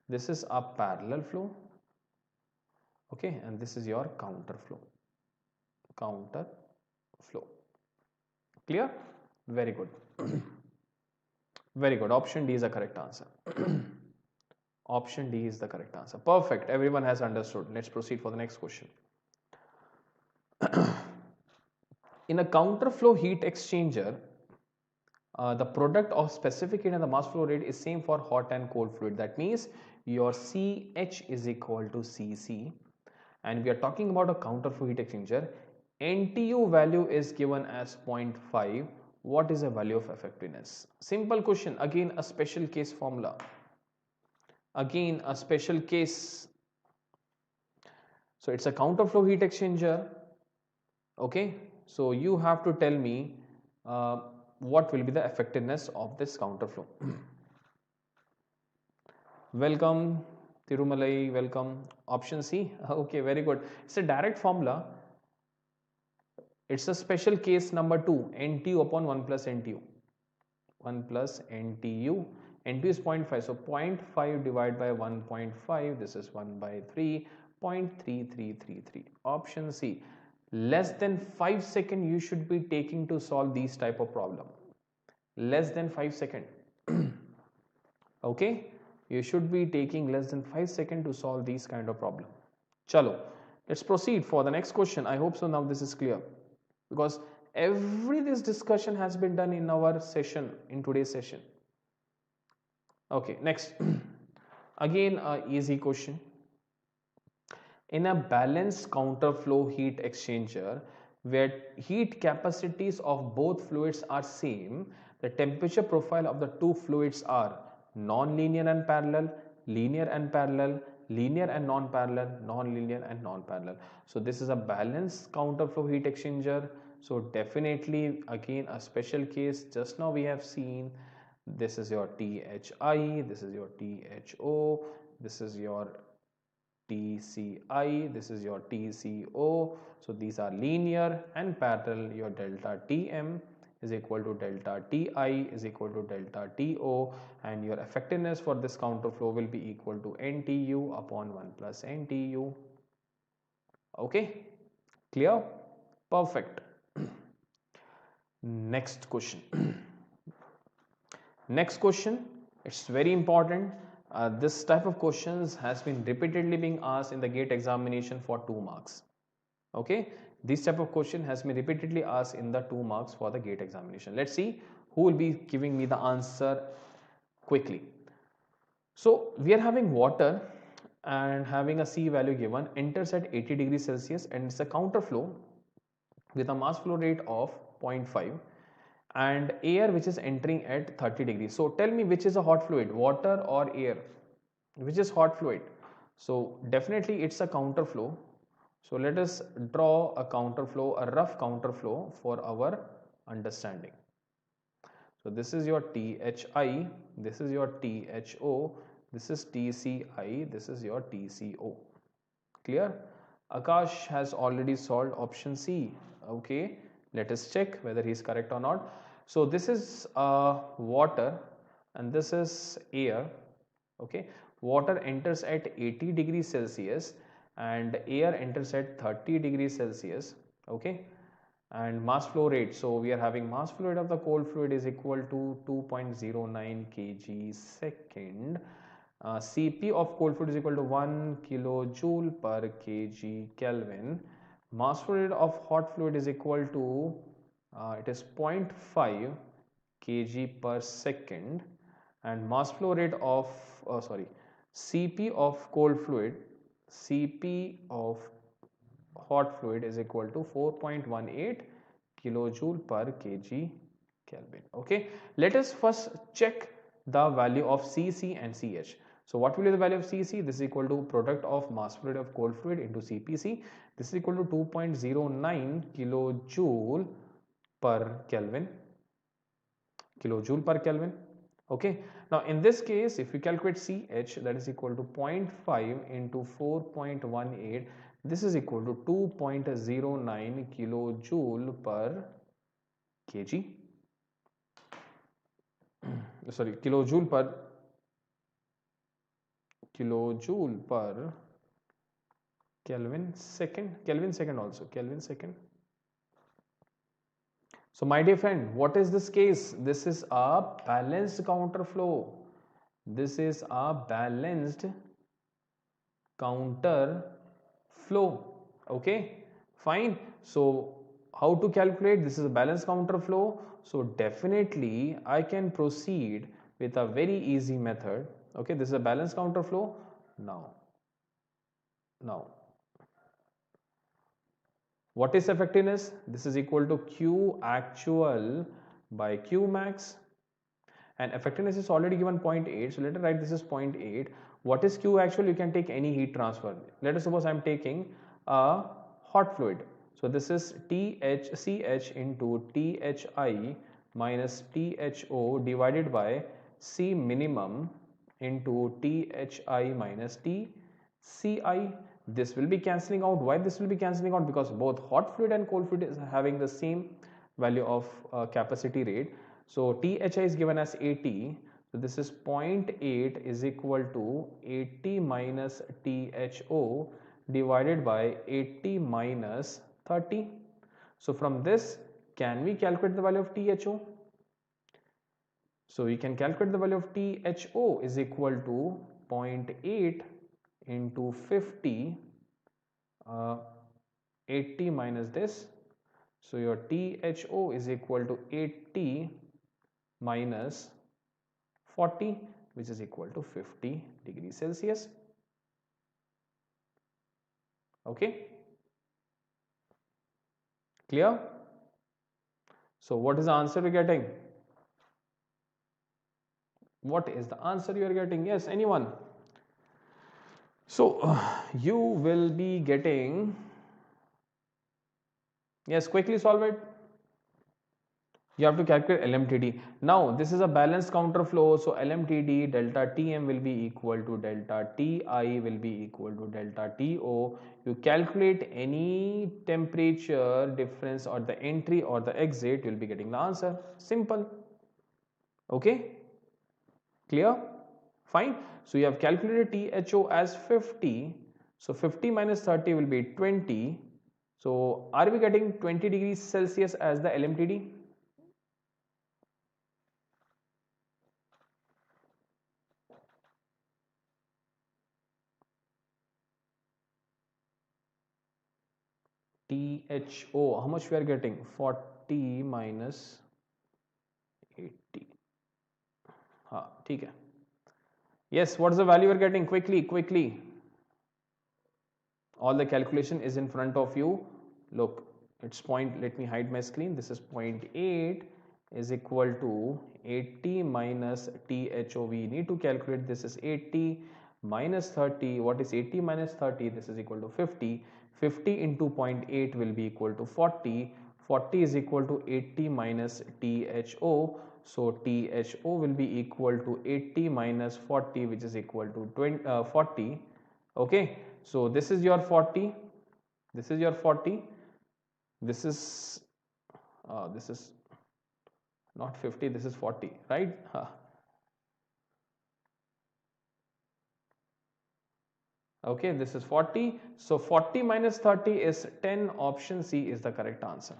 Speaker 1: This is a parallel flow. Okay, and this is your counter flow. Counter flow. Clear? Very good. Very good. Option D is the correct answer. Option D is the correct answer. Perfect. Everyone has understood. Let's proceed for the next question. In a counter flow heat exchanger, the product of specific heat and the mass flow rate is same for hot and cold fluid. That means your CH is equal to CC. And we are talking about a counter flow heat exchanger. NTU value is given as 0.5. What is the value of effectiveness? Simple question. Again, a special case formula. Again, a special case. So it's a counter flow heat exchanger. Okay. So you have to tell me what will be the effectiveness of this counter flow. Welcome, Tirumalai. Welcome. Option C. Okay, very good. It's a direct formula. It's a special case number 2, NTU upon 1 plus NTU. 1 plus NTU. NTU is 0.5. So 0.5 divided by 1.5. This is 1 by 3. 0.3333. Option C. Less than 5 seconds you should be taking to solve these type of problem. Less than 5 seconds. Okay. You should be taking less than 5 seconds to solve these kind of problem. Chalo. Let's proceed for the next question. I hope so now this is clear. Because this discussion has been done in our session, in today's session. Okay, next. Again, a easy question. In a balanced counter flow heat exchanger, where heat capacities of both fluids are same, the temperature profile of the two fluids are non-linear and parallel, linear and parallel, linear and non-parallel, non-linear and non-parallel. So this is a balanced counterflow heat exchanger. So definitely again a special case. Just now we have seen this is your THI, this is your THO, this is your TCI, this is your TCO. So these are linear and parallel. Your delta TM is equal to delta TI is equal to delta TO, and your effectiveness for this counterflow will be equal to NTU upon 1 plus NTU. Okay, clear? Perfect. Next question. Next question, it's very important. This type of questions has been repeatedly being asked in the GATE examination for 2 marks. Okay, this type of question has been repeatedly asked in the 2 marks for the GATE examination. Let's see who will be giving me the answer quickly. So we are having water and having a C value given, enters at 80 degrees Celsius, and it's a counterflow with a mass flow rate of 0.5 and air which is entering at 30 degrees. So tell me which is a hot fluid, water or air? Which is hot fluid? So definitely it's a counterflow. So let us draw a counterflow, a rough counterflow for our understanding. So this is your THI, this is your THO, this is TCI, this is your TCO. Clear? Akash has already solved option C. Okay, let us check whether he is correct or not. So this is water and this is air. Okay, water enters at 80 degrees Celsius and air enters at 30 degrees Celsius. Okay, and mass flow rate, so we are having mass flow rate of the cold fluid is equal to 2.09 kg second. Cp of cold fluid is equal to 1 kilojoule per kg Kelvin. Mass flow rate of hot fluid is equal to it is 0.5 kg per second, and mass flow rate of Cp of cold fluid, Cp of hot fluid is equal to 4.18 kilojoule per kg Kelvin. Okay, let us first check the value of Cc and Ch. So what will be the value of Cc? This is equal to product of mass fluid of cold fluid into Cpc. This is equal to 2.09 kilojoule per Kelvin. Kilojoule per Kelvin. Okay, now in this case if you calculate Ch, that is equal to 0.5 into 4.18, this is equal to 2.09 kilojoule per kg. Sorry, kilojoule per Kelvin second also, Kelvin second. So my dear friend, what is this case? This is a balanced counterflow. This is a balanced counterflow. Okay, fine. So how to calculate? This is a balanced counterflow. So definitely I can proceed with a very easy method. Okay, this is a balanced counterflow. Now what is effectiveness? This is equal to Q actual by Q max, and effectiveness is already given 0.8. So let us write this is 0.8. What is Q actual? You can take any heat transfer. Let us suppose I am taking a hot fluid. So this is THCH into THI minus THO divided by C minimum into THI minus TCI. This will be cancelling out. Why this will be cancelling out? Because both hot fluid and cold fluid is having the same value of capacity rate. So THI is given as 80. So this is 0.8 is equal to 80 minus THO divided by 80 minus 30. So from this, can we calculate the value of THO? So we can calculate the value of THO is equal to 0.8 into 50, 80 minus this. So your THO is equal to 80 minus 40, which is equal to 50 degrees Celsius. Okay, clear? So what is the answer we're getting? What is the answer you are getting? Yes, anyone? So you will be getting, yes, quickly solve it. You have to calculate LMTD. Now this is a balanced counter flow, so LMTD delta Tm will be equal to delta Ti will be equal to delta To. You calculate any temperature difference or the entry or the exit, you will be getting the answer. Simple. Okay, clear? Fine. So you have calculated THO as 50. So 50 minus 30 will be 20. So are we getting 20 degrees Celsius as the LMTD? THO, how much we are getting? 40 minus 80. हाँ ठीक है. Yes, what is the value we are getting? Quickly. All the calculation is in front of you. Look, it's point, let me hide my screen. This is 0.8 is equal to 80 minus THO. We need to calculate. This is 80 minus 30. What is 80 minus 30? This is equal to 50. 50 into 0.8 will be equal to 40. 40 is equal to 80 minus THO. So THO will be equal to 80 minus 40, which is equal to 40. Okay, so this is your 40. This is your 40. This is not 50. This is 40, right? Okay, this is 40. So 40 minus 30 is 10. Option C is the correct answer.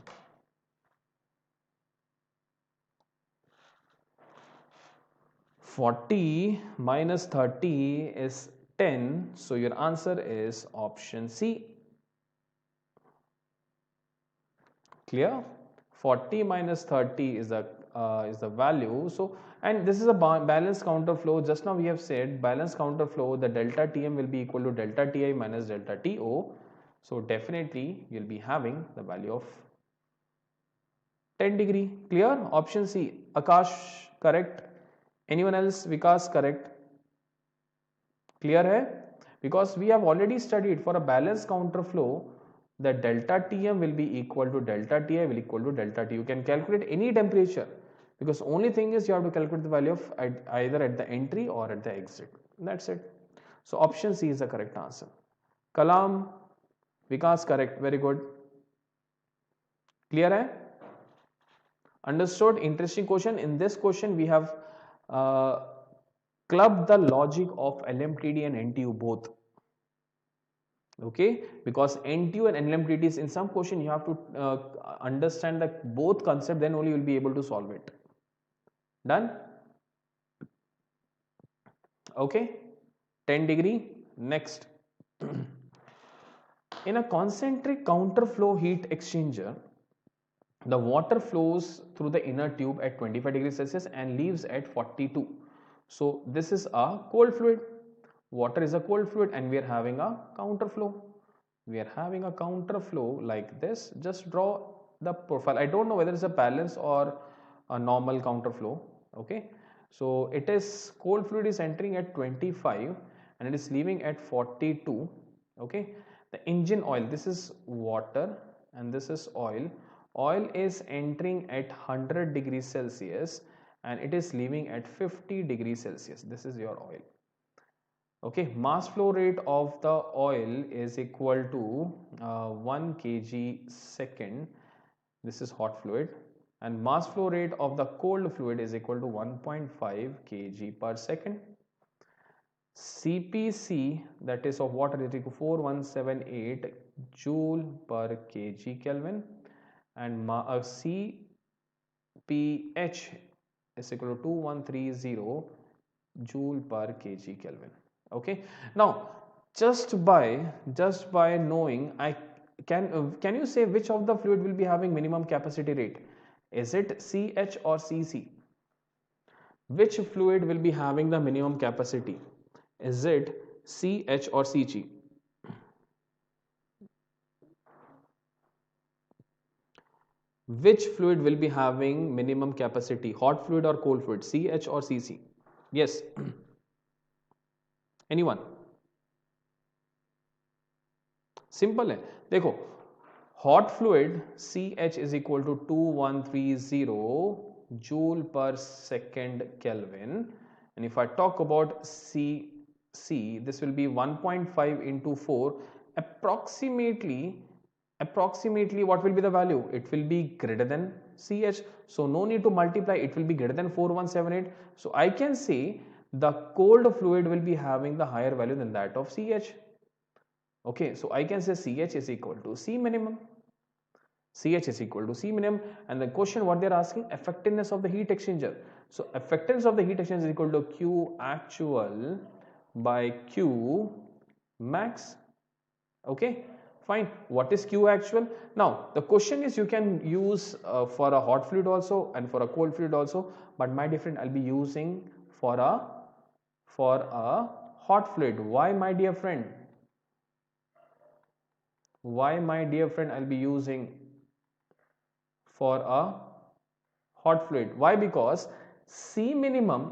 Speaker 1: Forty minus 30 is 10. So your answer is option C. Clear? 40 minus 30 is the value. So, and this is a balanced counter flow. Just now we have said balanced counter flow, the delta Tm will be equal to delta Ti minus delta To. So definitely you'll be having the value of 10 degree. Clear? Option C. Akash correct. Anyone else? Vikas correct. Clear hai? Because we have already studied for a balanced counter flow, the delta Tm will be equal to delta Ti will equal to delta T. You can calculate any temperature, because only thing is you have to calculate the value of either at the entry or at the exit. That's it. So option C is the correct answer. Kalam, Vikas correct. Very good. Clear hai? Understood? Interesting question. In this question we have clubbed the logic of LMTD and NTU both. Okay, because NTU and LMTDs, in some question you have to understand that both concept, then only you will be able to solve it. Done? Okay, 10 degree. Next, in a concentric counterflow heat exchanger, the water flows through the inner tube at 25 degrees Celsius and leaves at 42. So this is a cold fluid. Water is a cold fluid and we are having a counterflow. We are having a counterflow like this. Just draw the profile. I don't know whether it's a balance or a normal counterflow. Okay, so it is cold fluid is entering at 25 and it is leaving at 42. Okay, the engine oil, this is water and this is oil. Oil is entering at 100 degrees Celsius and it is leaving at 50 degrees Celsius. This is your oil. Okay, mass flow rate of the oil is equal to 1 kg second. This is hot fluid, and mass flow rate of the cold fluid is equal to 1.5 kg per second. CPC, that is of water, is equal to 4178 joule per kg Kelvin, and CPH is equal to 2130 joule per kg Kelvin. Okay, now just by knowing, I can you say which of the fluid will be having minimum capacity rate? Is it CH or CC? Which fluid will be having the minimum capacity? Is it CH or CG? Which fluid will be having minimum capacity? Hot fluid or cold fluid? CH or CC? Yes. Anyone? Simple है. देखो, hot fluid CH is equal to 2130 joule per second Kelvin, and if I talk about C, this will be 1.5 into 4, approximately what will be the value? It will be greater than CH, so no need to multiply, it will be greater than 4178. So I can say the cold fluid will be having the higher value than that of CH. Okay, so I can say CH is equal to C minimum. CH is equal to C minimum, and the question what they are asking, effectiveness of the heat exchanger. So effectiveness of the heat exchanger is equal to Q actual by Q max. Okay, fine. What is Q actual? Now the question is, you can use for a hot fluid also and for a cold fluid also, but my different I'll be using for a hot fluid. Why, my dear friend? Why, my dear friend, I'll be using for a hot fluid? Why? Because C minimum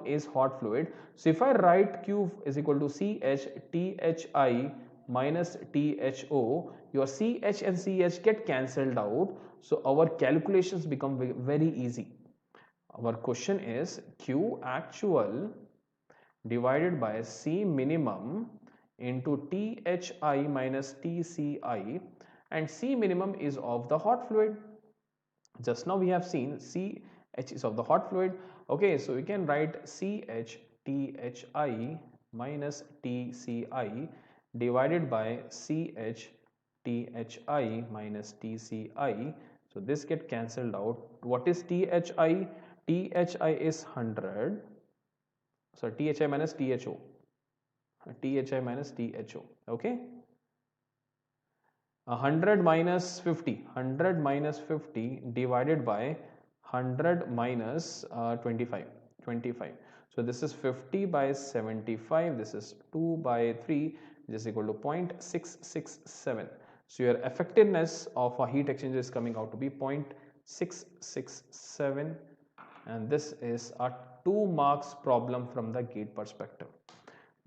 Speaker 1: is hot fluid. So if I write Q is equal to CH THI minus THO, your CH and CH get cancelled out. So our calculations become very easy. Our question is Q actual divided by C minimum into THI minus TCI, and C minimum is of the hot fluid. Just now we have seen CH is of the hot fluid. Okay, so we can write CH THI minus TCI divided by CH THI minus TCI. So this get cancelled out. What is THI? THI is 100. So THI minus THO. THI minus THO. Okay. 100 minus 50. 100 minus 50 divided by 100 minus 25. 25. So this is 50 by 75. This is 2 by 3, which is equal to 0.667. So your effectiveness of a heat exchanger is coming out to be 0.667, and this is a 2 marks problem from the gate perspective.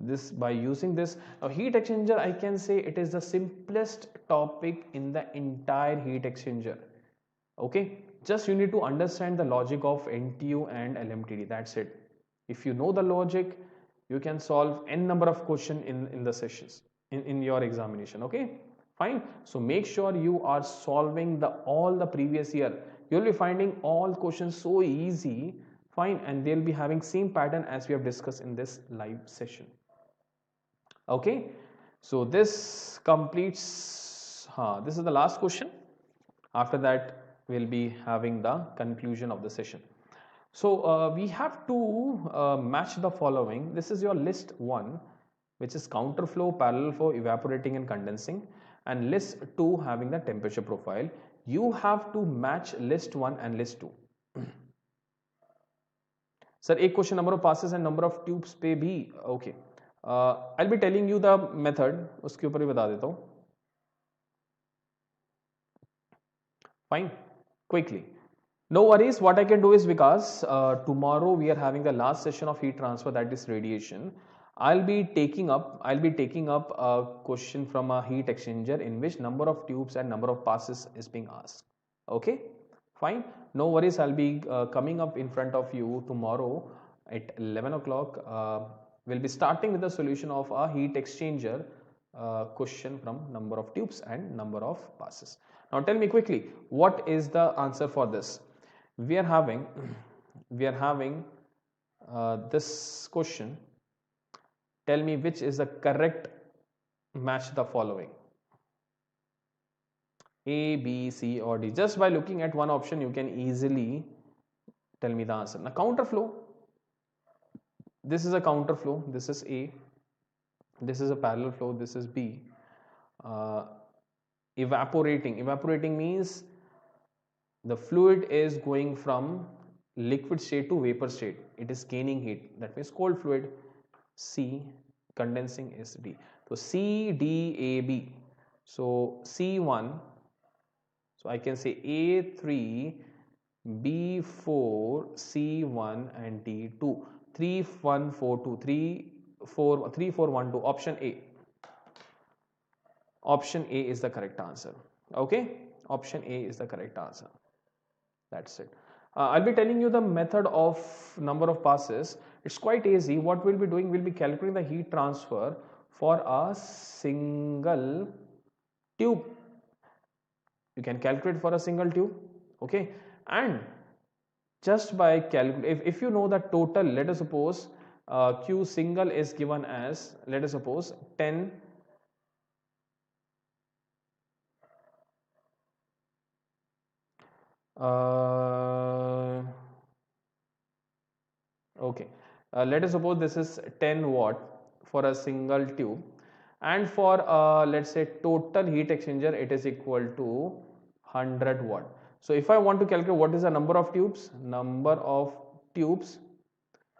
Speaker 1: This, by using this heat exchanger, I can say it is the simplest topic in the entire heat exchanger. Okay, just you need to understand the logic of NTU and LMTD. That's it. If you know the logic, you can solve n number of questions in the sessions in your examination. Okay, fine. So make sure you are solving all the previous year. You'll be finding all questions so easy. Fine, and they'll be having same pattern as we have discussed in this live session. Okay, so this completes, this is the last question. After that we'll be having the conclusion of the session. So we have to match the following. This is your list 1, which is counter flow, parallel flow, evaporating and condensing, and list 2 having the temperature profile. You have to match list 1 and list 2. Sir, एक question number of passes and number of tubes पे भी. Okay, I be telling you the method, उसके ऊपर भी बता देता हूं. Fine, quickly, no worries. What I can do is, because tomorrow we are having the last session of heat transfer, that is radiation, I'll be taking up a question from a heat exchanger in which number of tubes and number of passes is being asked. Okay, fine, no worries. I'll be coming up in front of you tomorrow at 11 o'clock. We'll be starting with the solution of a heat exchanger question from number of tubes and number of passes. Now tell me quickly, what is the answer for this? We are having this question. Tell me which is the correct match the following, A, B, C or D. Just by looking at one option you can easily tell me the answer. Now counter flow, this is a counter flow, this is A, this is a parallel flow, this is B. Evaporating means the fluid is going from liquid state to vapor state. It is gaining heat. That means cold fluid. C. Condensing is D. So C, D, A, B. So C1. So I can say A3, B4, C1 and D2. 3, 1, 4, 2. 3, 4, 1, 2. Option A. Option A is the correct answer. Okay, option A is the correct answer. That's it. I'll be telling you the method of number of passes. It's quite easy. What we'll be doing, we'll be calculating the heat transfer for a single tube. You can calculate for a single tube. Okay, and just by calculate, if you know the total, let us suppose Q single is given as, let us suppose 10 okay, let us suppose this is 10 watt for a single tube, and for let's say total heat exchanger it is equal to 100 watt. So if I want to calculate what is the number of tubes,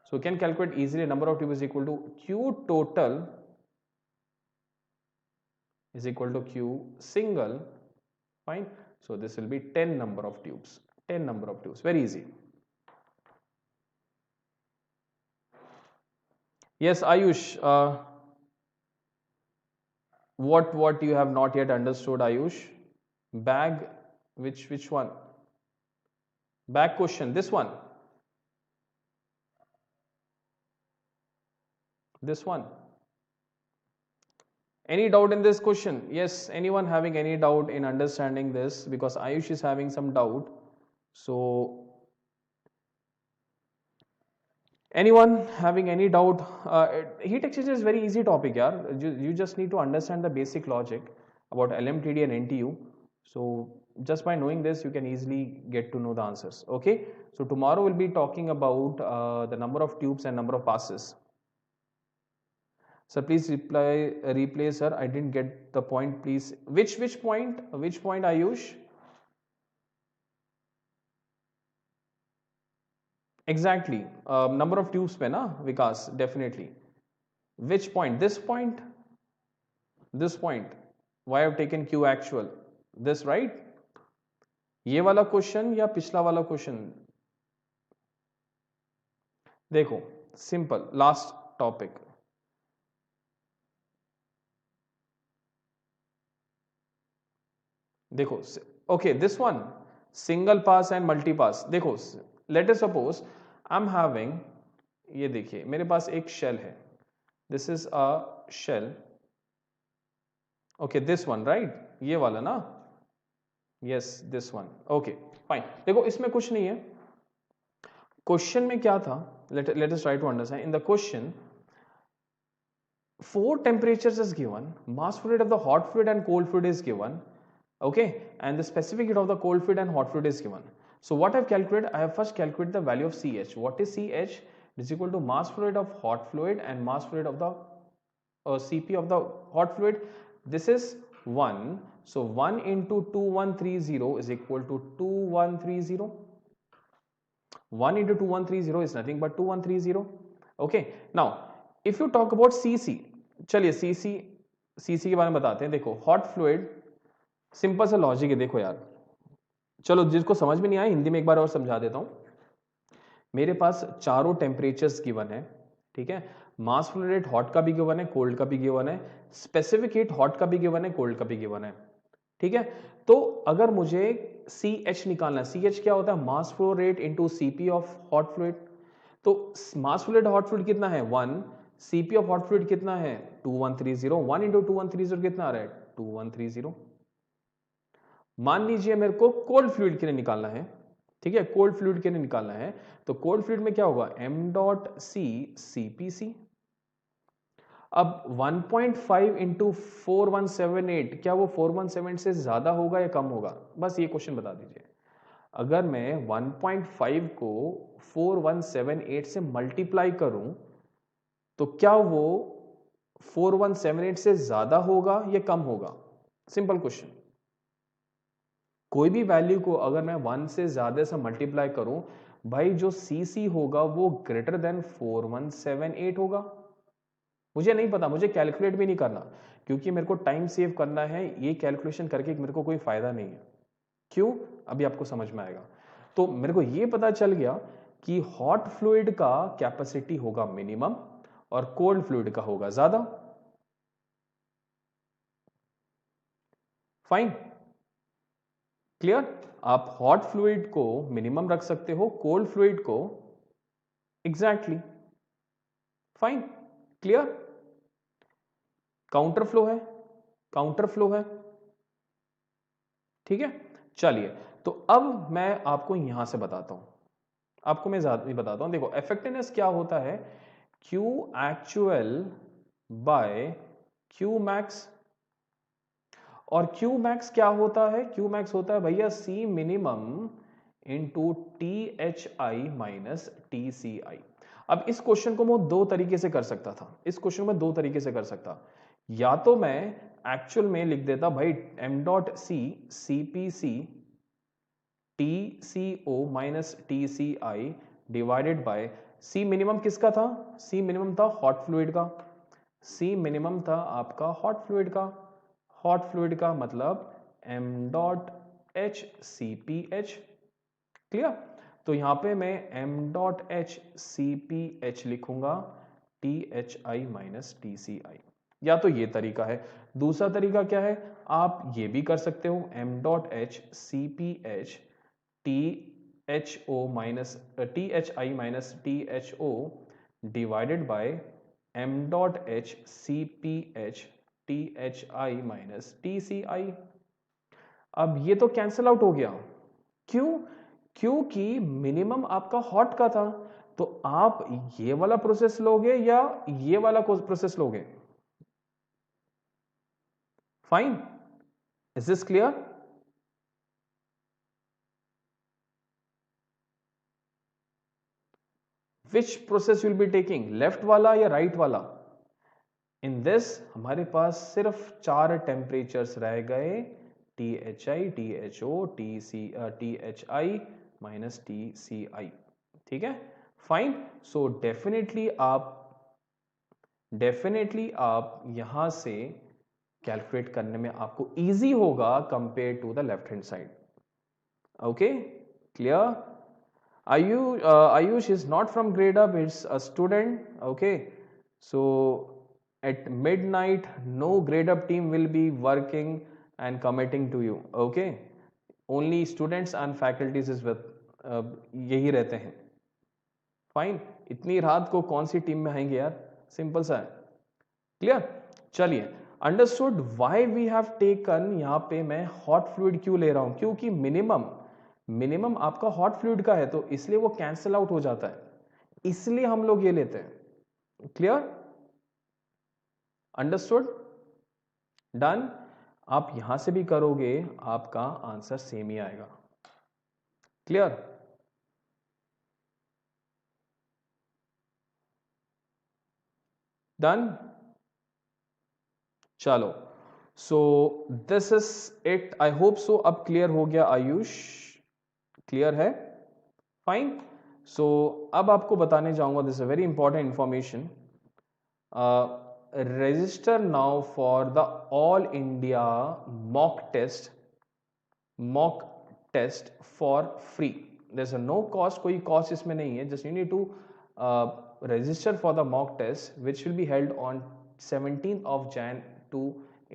Speaker 1: so you can calculate easily. Number of tubes is equal to Q total is equal to Q single. Fine. So this will be 10 number of tubes. Very easy. Yes, Ayush. What you have not yet understood, Ayush? Bag, which one? Bag question. This one. This one. Any doubt in this question? Yes, anyone having any doubt in understanding this? Because Ayush is having some doubt. So, anyone having any doubt? Heat exchanger is very easy topic, yaar. You just need to understand the basic logic about LMTD and NTU. So, just by knowing this, you can easily get to know the answers. Okay. So, tomorrow we'll be talking about the number of tubes and number of passes. So please replay, sir. I didn't get the point, please. Which point? Which point, Ayush? Exactly. Number of tubes pe na, Vikas, definitely. Which point? This point? This point. Why I've taken Q actual? This, right? ये वाला question या पिछला वाला question? देखो, simple. Last topic. देखो, okay, this one, single pass and multi pass. देखो, let us suppose I'm having, ये देखिए, मेरे पास एक shell है. This is a shell. Okay, this one, right? ये वाला ना? Yes, this one. Okay, fine. देखो, इसमें कुछ नहीं है. Question में क्या था? Let us try to understand. In the question, 4 temperatures is given. Mass flow rate of the hot fluid and cold fluid is given. Okay, and the specific heat of the cold fluid and hot fluid is given. So what I've calculated, I have first calculated the value of CH. What is CH? It is equal to mass flow rate of hot fluid and mass flow rate of the CP of the hot fluid. This is 1. So 1 into 2130 is equal to 2130. 1 into 2130 is nothing but 2130. Okay, now if you talk about CC, चलिए CC के बारे में बताते हैं. देखो, hot fluid, simple सा logic है. देखो यार, चलो जिसको समझ में नहीं आया हिंदी में एक बार और समझा देता हूं. मेरे पास चारों टेम्परेचर्स गिवन है, ठीक है. मास फ्लो रेट हॉट का भी गिवन है, कोल्ड का भी गिवन है, स्पेसिफिक हीट हॉट का भी गिवन है, कोल्ड का भी गिवन है, ठीक है. तो अगर मुझे CH निकालना है, CH क्या होता है? Mass flow rate into CP of hot fluid. तो mass flow rate hot fluid कितना है? 1. CP ऑफ हॉट फ्लूइड कितना है? 2130. 1 इंटू 2130 कितना आ रहा है? 2130. मान लीजिए मेरे को कोल्ड फ्लूइड के लिए निकालना है, ठीक है. कोल्ड फ्लूइड के लिए निकालना है, तो कोल्ड फ्लूइड में क्या होगा? m dot c CPC. अब 1.5 इंटू 4178, क्या वो 4178 से ज्यादा होगा या कम होगा? बस ये क्वेश्चन बता दीजिए. अगर मैं 1.5 को 4178 से मल्टीप्लाई करूं तो क्या वो 4178 से ज्यादा होगा या कम होगा? Simple question. कोई भी वैल्यू को अगर मैं 1 से ज्यादा से मल्टीप्लाई करूं, भाई जो CC होगा वो ग्रेटर देन 4178 होगा. मुझे नहीं पता, मुझे कैलकुलेट भी नहीं करना, क्योंकि मेरे को टाइम सेव करना है. ये कैलकुलेशन करके मेरे को कोई फायदा नहीं है. क्यों? अभी आपको समझ में आएगा. तो मेरे को ये पता चल गया कि हॉट फ्लूइड का कैपेसिटी होगा मिनिमम और कोल्ड फ्लूइड का होगा ज्यादा. Fine, clear. आप हॉट फ्लूइड को मिनिमम रख सकते हो, कोल्ड फ्लूइड को exactly, fine, clear. Counter flow है, काउंटर फ्लो है, ठीक है। चलिए, तो अब मैं आपको यहां से बताता हूं, आपको मैं ज्यादा बताता हूं। देखो इफेक्टिवनेस क्या होता है, Q actual by Q max, और Q मैक्स क्या होता है, Q मैक्स होता है भैया C minimum into THI minus TCI। अब इस क्वेश्चन को मैं दो तरीके से कर सकता था, इस क्वेश्चन में दो तरीके से कर सकता, या तो मैं एक्चुअल में लिख देता भाई m dot C CPC TCO minus TCI divided by C minimum किसका था, C मिनिमम था हॉट फ्लूइड का, C मिनिमम था आपका हॉट फ्लूइड का, हॉट फ्लूइड का मतलब m dot H C P H, clear. तो यहां पे मैं m dot H C P H लिखूंगा T H I minus T C I, या तो ये तरीका है। दूसरा तरीका क्या है, आप ये भी कर सकते हो m dot H C P H T H O minus T H I minus T H O divided by m dot H C P H T H I minus T C I. अब ये तो cancel out हो गया, क्यों, क्योंकि minimum आपका hot का था, तो आप ये वाला प्रोसेस लोगे या ये वाला प्रोसेस लोगे, fine, is this clear. Which process will be taking, left वाला या राइट वाला। इन दिस हमारे पास सिर्फ चार टेम्परेचर्स रह गए, T H I, T H O, T H I minus T C I, ठीक है, फाइन। सो डेफिनेटली आप यहां से कैलकुलेट करने में आपको इजी होगा compare to the left hand side, okay, clear. Ayush is not from Gradeup, it's a student, okay, so at midnight no Gradeup team will be working and committing to you, okay, only students and faculties is with यही रहते हैं, fine. इतनी रात को कौन सी team में आएंगे यार, सिंपल सा है, क्लियर। चलिए, understood why we have taken, यहां पे मैं हॉट फ्लूइड क्यों ले रहा हूं, क्योंकि मिनिमम आपका हॉट फ्लूइड का है, तो इसलिए वो कैंसिल आउट हो जाता है, इसलिए हम लोग ये लेते हैं, क्लियर, अंडरस्टूड, डन। आप यहां से भी करोगे आपका आंसर सेम ही आएगा, क्लियर, डन। चलो, so this is it, I hope so अब क्लियर हो गया आयुष, क्लियर है, फाइन। सो अब आपको बताने जाऊंगा, this is very important information, register now for the all India mock test for free, there's a no cost, कोई cost इसमें नहीं है, just you need to register for the mock test which will be held on 17th of Jan to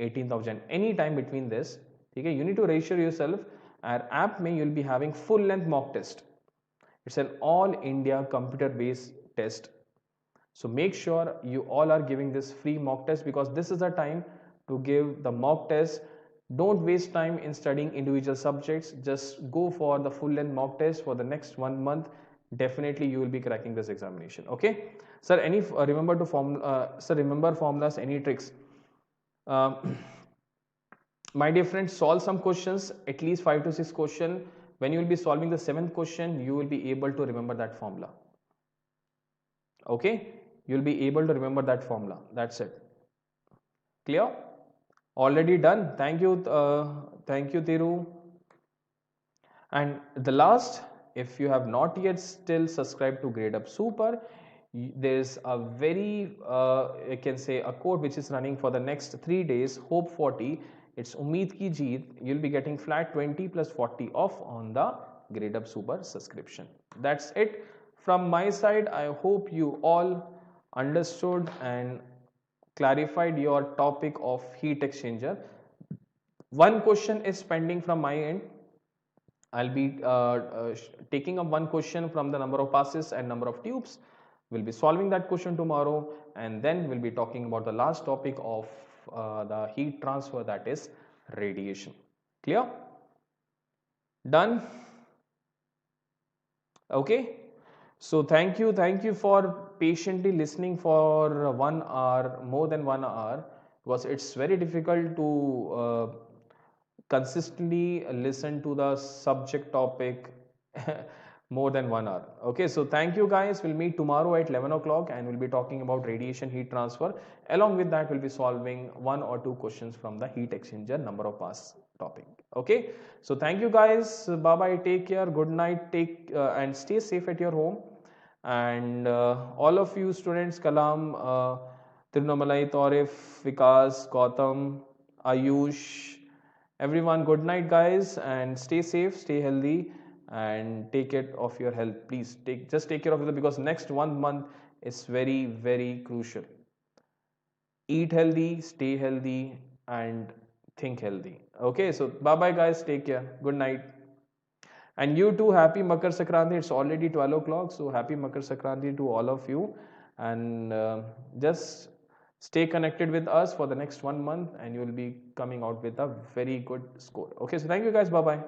Speaker 1: 18th of Jan, any time between this, ठीक है। You need to register yourself, और app में you'll be having full length mock test, it's an all India computer based test. So make sure you all are giving this free mock test, because this is the time to give the mock test. Don't waste time in studying individual subjects, just go for the full length mock test for the next 1 month. Definitely you will be cracking this examination, okay. Sir, any remember to sir, remember formulas, any tricks, uh, my dear friends, solve some questions, at least 5 to 6 question. When you will be solving the 7th question, you will be able to remember that formula, okay, you'll be able to remember that formula, that's it, clear, already done, thank you Thiru. And the last, if you have not yet still subscribed to Gradeup Super, there's a very you can say a code which is running for the next 3 days, hope 40, it's Umeed Ki Jeet, you'll be getting flat 20 plus 40 off on the Gradeup Super subscription. That's it from my side. I hope you all understood and clarified your topic of heat exchanger. One question is pending from my end. I'll be taking up one question from the number of passes and number of tubes. We'll be solving that question tomorrow, and then we'll be talking about the last topic of the heat transfer, that is radiation. Clear? Done? Okay. So thank you for patiently listening for 1 hour, more than 1 hour, because it's very difficult to consistently listen to the subject topic more than 1 hour. Okay, so thank you guys. We'll meet tomorrow at 11 o'clock and we'll be talking about radiation heat transfer. Along with that, we'll be solving 1 or 2 questions from the heat exchanger number of pass topic. Okay, so thank you guys. Bye bye. Take care. Good night. Take and stay safe at your home. And all of you students, Kalam, Tirunamalai, Taurif, Vikas, Gautam, Ayush, everyone, good night guys, and stay safe, stay healthy, and take care of your health. Please just take care of it, because next 1 month is very crucial. Eat healthy, stay healthy, and think healthy. Okay, so bye bye guys, take care, good night. And you too, happy Makar Sankranti. It's already 12 o'clock, so happy Makar Sankranti to all of you. And just stay connected with us for the next 1 month, and you will be coming out with a very good score. Okay, so thank you guys. Bye bye.